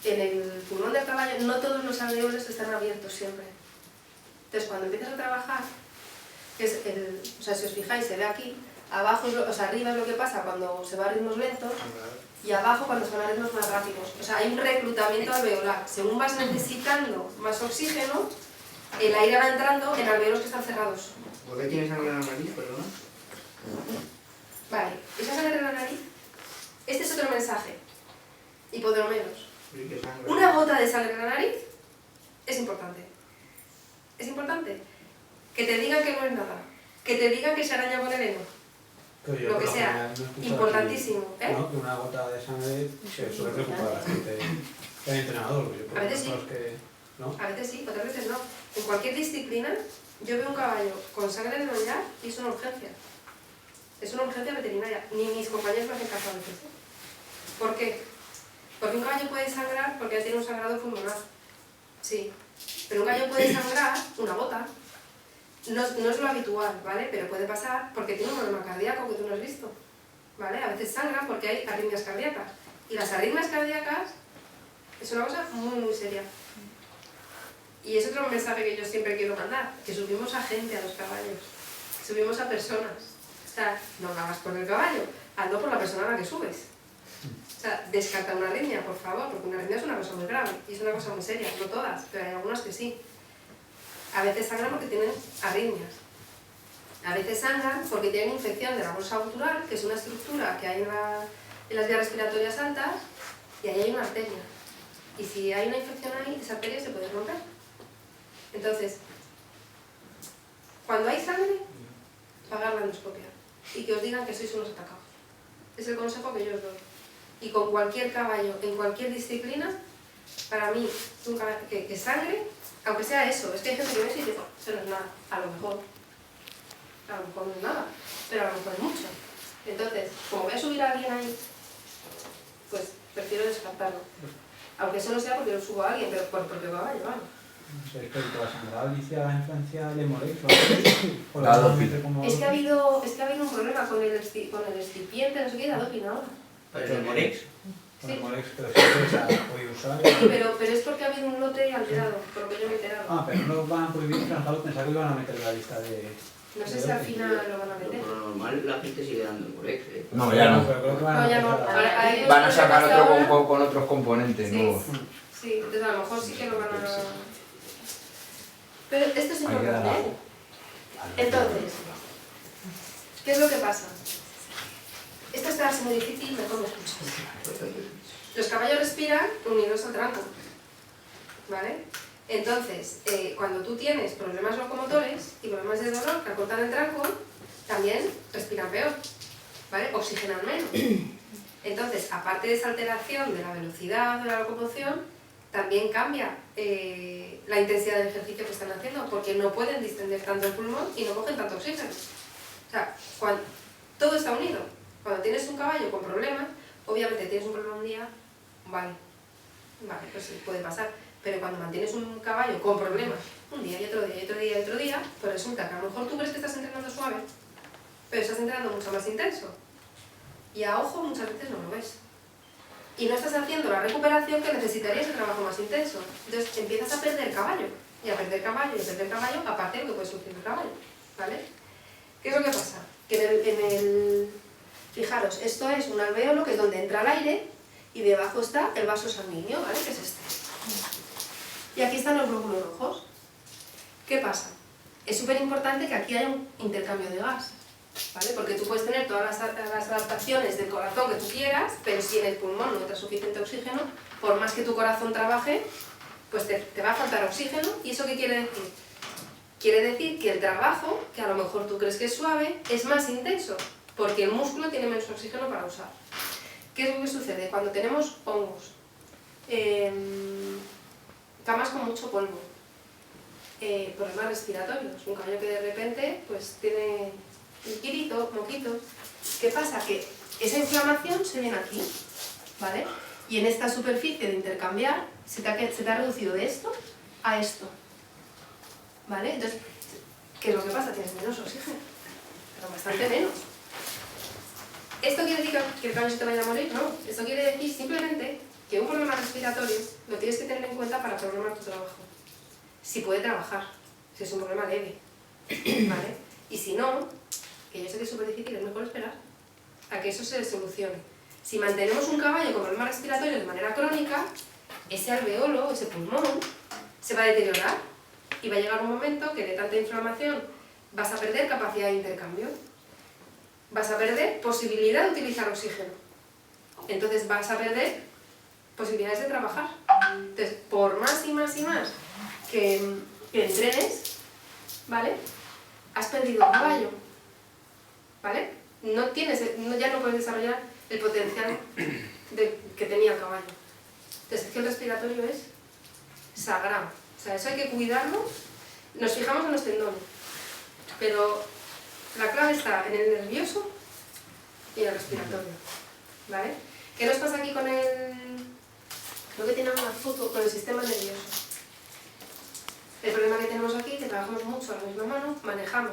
[SPEAKER 1] en el pulmón del caballo no todos los alveolos están abiertos siempre. Entonces, cuando empiezas a trabajar, o sea, si os fijáis, se ve aquí, abajo, o sea, arriba es lo que pasa cuando se va a ritmos lentos y abajo cuando se van a ritmos más rápidos. O sea, hay un reclutamiento alveolar. Según vas necesitando más oxígeno, el aire va entrando en alveolos que están cerrados.
[SPEAKER 2] ¿Por qué tienes sangre en la nariz, perdona?
[SPEAKER 1] Vale, ¿esa sangre en la nariz? Este es otro mensaje, hipodromeros. Una gota de sangre en la nariz es importante. Es importante. Que te digan que no es nada. Que te digan que se araña con el heno. Lo que sea. Importantísimo.
[SPEAKER 3] ¿Eh? ¿No? Que una gota de sangre se suele preocupar a la gente. El entrenador.
[SPEAKER 1] A veces sí.
[SPEAKER 3] ¿No?
[SPEAKER 1] A veces sí, otras veces no. En cualquier disciplina, yo veo un caballo con sangre en el ollar y es una urgencia. Es una urgencia veterinaria. Ni mis compañeros me hacen caso a veces. ¿Por qué? Porque un caballo puede sangrar porque ya tiene un sangrado pulmonar. Sí. Pero un caballo puede sangrar una gota. No es lo habitual, ¿vale? Pero puede pasar porque tiene un problema cardíaco que tú no has visto. ¿Vale? A veces sangran porque hay arritmias cardíacas. Y las arritmias cardíacas es una cosa muy, muy seria. Y es otro mensaje que yo siempre quiero mandar, que subimos a gente a los caballos, subimos a personas. O sea, no hagas por el caballo, hazlo por la persona a la que subes. O sea, descarta una arritmia, por favor, porque una arritmia es una cosa muy grave y es una cosa muy seria, no todas, pero hay algunas que sí. A veces sangran porque tienen arritmias. A veces sangran porque tienen infección de la bolsa gutural, que es una estructura que hay en las vías respiratorias altas, y ahí hay una arteria. Y si hay una infección ahí, esa arteria se puede romper. Entonces, cuando hay sangre, pagar la endoscopia. Y que os digan que sois unos atacados. Es el consejo que yo os doy. Y con cualquier caballo, en cualquier disciplina, para mí, un caballo que sangre, aunque sea eso, es que hay gente que ve y dice, eso no es nada, a lo mejor no es nada, pero a lo mejor es mucho. Entonces, como voy a subir a alguien ahí, pues prefiero descartarlo. Aunque eso no sea porque yo subo a alguien, pero por el propio caballo, vale.
[SPEAKER 3] No sé, ¿es que la sangrada inicia la influencia de Morex o
[SPEAKER 1] Es que ha habido un problema con el excipiente, no sé qué, de doping ahora.
[SPEAKER 2] ¿Pero el Morex?
[SPEAKER 3] Con el Morex, pero sí se ha podido usar.
[SPEAKER 1] Sí, pero es porque ha habido un lote alterado, por lo que yo me he enterado.
[SPEAKER 3] Ah, pero no lo van a prohibir, pensaba que lo iban a meter en la lista de...
[SPEAKER 1] No sé si al final lo van a meter.
[SPEAKER 2] Por lo normal la gente sigue dando el Morex, ¿eh?
[SPEAKER 12] No, ya no.
[SPEAKER 3] Pero creo que van a
[SPEAKER 1] No, ya no.
[SPEAKER 3] meter
[SPEAKER 12] Van a sacar otro con otros componentes nuevos.
[SPEAKER 1] Sí, entonces a lo mejor sí que lo van a... Pero esto es
[SPEAKER 12] Hay que dar
[SPEAKER 1] importante, ¿eh?
[SPEAKER 12] algo.
[SPEAKER 1] Entonces, ¿qué es lo que pasa? Esto está muy difícil, mejor me escuchas. Los caballos respiran unidos al tranco, ¿vale? Entonces, cuando tú tienes problemas locomotores y problemas de dolor que acortan el tranco, también respiran peor, ¿vale? Oxigenan menos. Entonces, aparte de esa alteración de la velocidad de la locomoción, también cambia la intensidad del ejercicio que están haciendo, porque no pueden distender tanto el pulmón y no cogen tanto oxígeno. O sea, todo está unido. Cuando tienes un caballo con problemas, obviamente tienes un problema un día, vale, pues puede pasar. Pero cuando mantienes un caballo con problemas un día y otro día y otro día y otro día, pues resulta que a lo mejor tú crees que estás entrenando suave, pero estás entrenando mucho más intenso. Y a ojo muchas veces no lo ves. Y no estás haciendo la recuperación que necesitaría ese trabajo más intenso. Entonces empiezas a perder caballo, y a perder caballo, y a perder caballo, aparte de lo que puede sufrir el caballo, ¿vale? ¿Qué es lo que pasa? Que fijaros, esto es un alveolo que es donde entra el aire, y debajo está el vaso sanguíneo, ¿vale? Que es este. Y aquí están los glóbulos rojos. ¿Qué pasa? Es súper importante que aquí haya un intercambio de gas, ¿vale? Porque tú puedes tener todas las adaptaciones del corazón que tú quieras, pero si en el pulmón no entra suficiente oxígeno, por más que tu corazón trabaje, pues te va a faltar oxígeno. ¿Y eso qué quiere decir? Quiere decir que el trabajo, que a lo mejor tú crees que es suave, es más intenso, porque el músculo tiene menos oxígeno para usar. ¿Qué es lo que sucede? Cuando tenemos hongos, camas con mucho polvo, problemas respiratorios, un caballo que de repente pues tiene liquidito, moquitos. ¿Qué pasa? Que esa inflamación se viene aquí, ¿vale? Y en esta superficie de intercambiar se te ha reducido de esto a esto. ¿vale? Entonces, ¿qué es lo que pasa? Tienes menos oxígeno, pero bastante menos. ¿Esto quiere decir que el caballo se te vaya a morir? No, esto quiere decir simplemente que un problema respiratorio lo tienes que tener en cuenta para programar tu trabajo. Si puede trabajar, si es un problema leve, ¿vale? Y si no, que yo sé que es súper difícil, es mejor esperar a que eso se solucione. Si mantenemos un caballo con problema respiratorio de manera crónica, ese alveolo, ese pulmón, se va a deteriorar y va a llegar un momento que de tanta inflamación vas a perder capacidad de intercambio, vas a perder posibilidad de utilizar oxígeno, entonces vas a perder posibilidades de trabajar. Entonces, por más y más y más que entrenes, ¿vale? Has perdido el caballo, ¿vale? Ya no puedes desarrollar el potencial que tenía el caballo. Entonces, es que el respiratorio es sagrado, o sea, eso hay que cuidarlo. Nos fijamos en los tendones, pero la clave está en el nervioso y en el respiratorio, ¿vale? ¿Qué nos pasa aquí con el... Creo que tiene una foto con el sistema nervioso? El problema que tenemos aquí es que trabajamos mucho a la misma mano, manejamos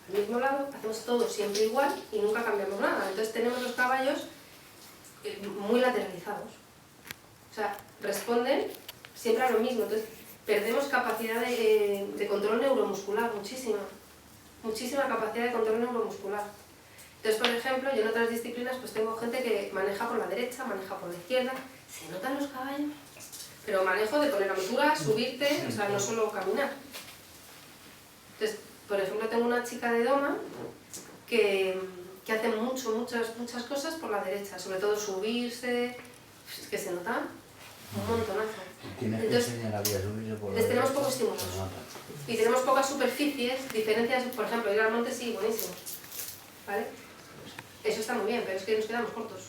[SPEAKER 1] al mismo lado, hacemos todo siempre igual y nunca cambiamos nada. Entonces tenemos los caballos muy lateralizados. O sea, responden siempre a lo mismo. Entonces perdemos capacidad de control neuromuscular, muchísima capacidad de control neuromuscular. Entonces, por ejemplo, yo en otras disciplinas pues tengo gente que maneja por la derecha, maneja por la izquierda, se notan los caballos, pero manejo de poner altura, subirte, o sea, no solo caminar. Entonces, por ejemplo, tengo una chica de doma que hace muchas cosas por la derecha, sobre todo subirse, que se nota un montonazo. Entonces, les tenemos pocos estímulos y tenemos pocas superficies, diferencias, por ejemplo, ir al monte sí, buenísimo, ¿vale? Eso está muy bien, pero es que nos quedamos cortos,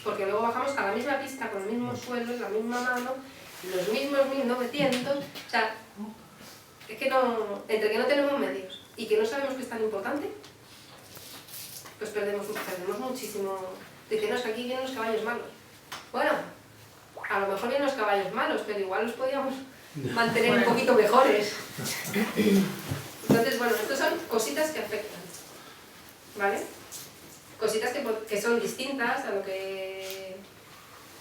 [SPEAKER 1] porque luego bajamos a la misma pista, con el mismo suelo, la misma mano, los mismos 1900, o sea, es que no, entre que no tenemos medios y que no sabemos que es tan importante, pues perdemos muchísimo. Dicen, no, es que aquí vienen los caballos malos. Bueno, a lo mejor vienen los caballos malos, pero igual los podíamos mantener un poquito mejores. Entonces, bueno, estas son cositas que afectan, ¿vale? Cositas que son distintas a lo que...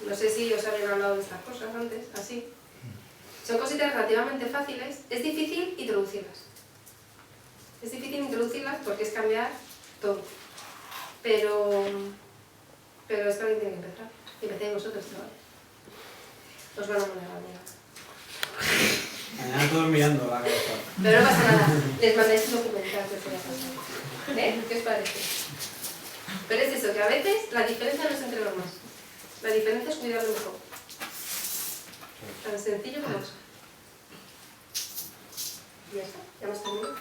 [SPEAKER 1] No sé si os habían hablado de estas cosas antes, así. Son cositas relativamente fáciles. Es difícil introducirlas. Es difícil introducirlas porque es cambiar todo. Pero es que alguien tiene que empezar. Y empecéis vosotros, chavales. Os van a poner la mierda.
[SPEAKER 3] Mañana todos mirando la cabeza.
[SPEAKER 1] Pero no pasa nada. Les mandáis un documental que os voy a pasar. ¿Eh? ¿Qué os parece? Pero es eso, que a veces la diferencia no es entre los más. La diferencia es cuidarlo mejor. Tan sencillo como eso. Y ya está, ya hemos terminado.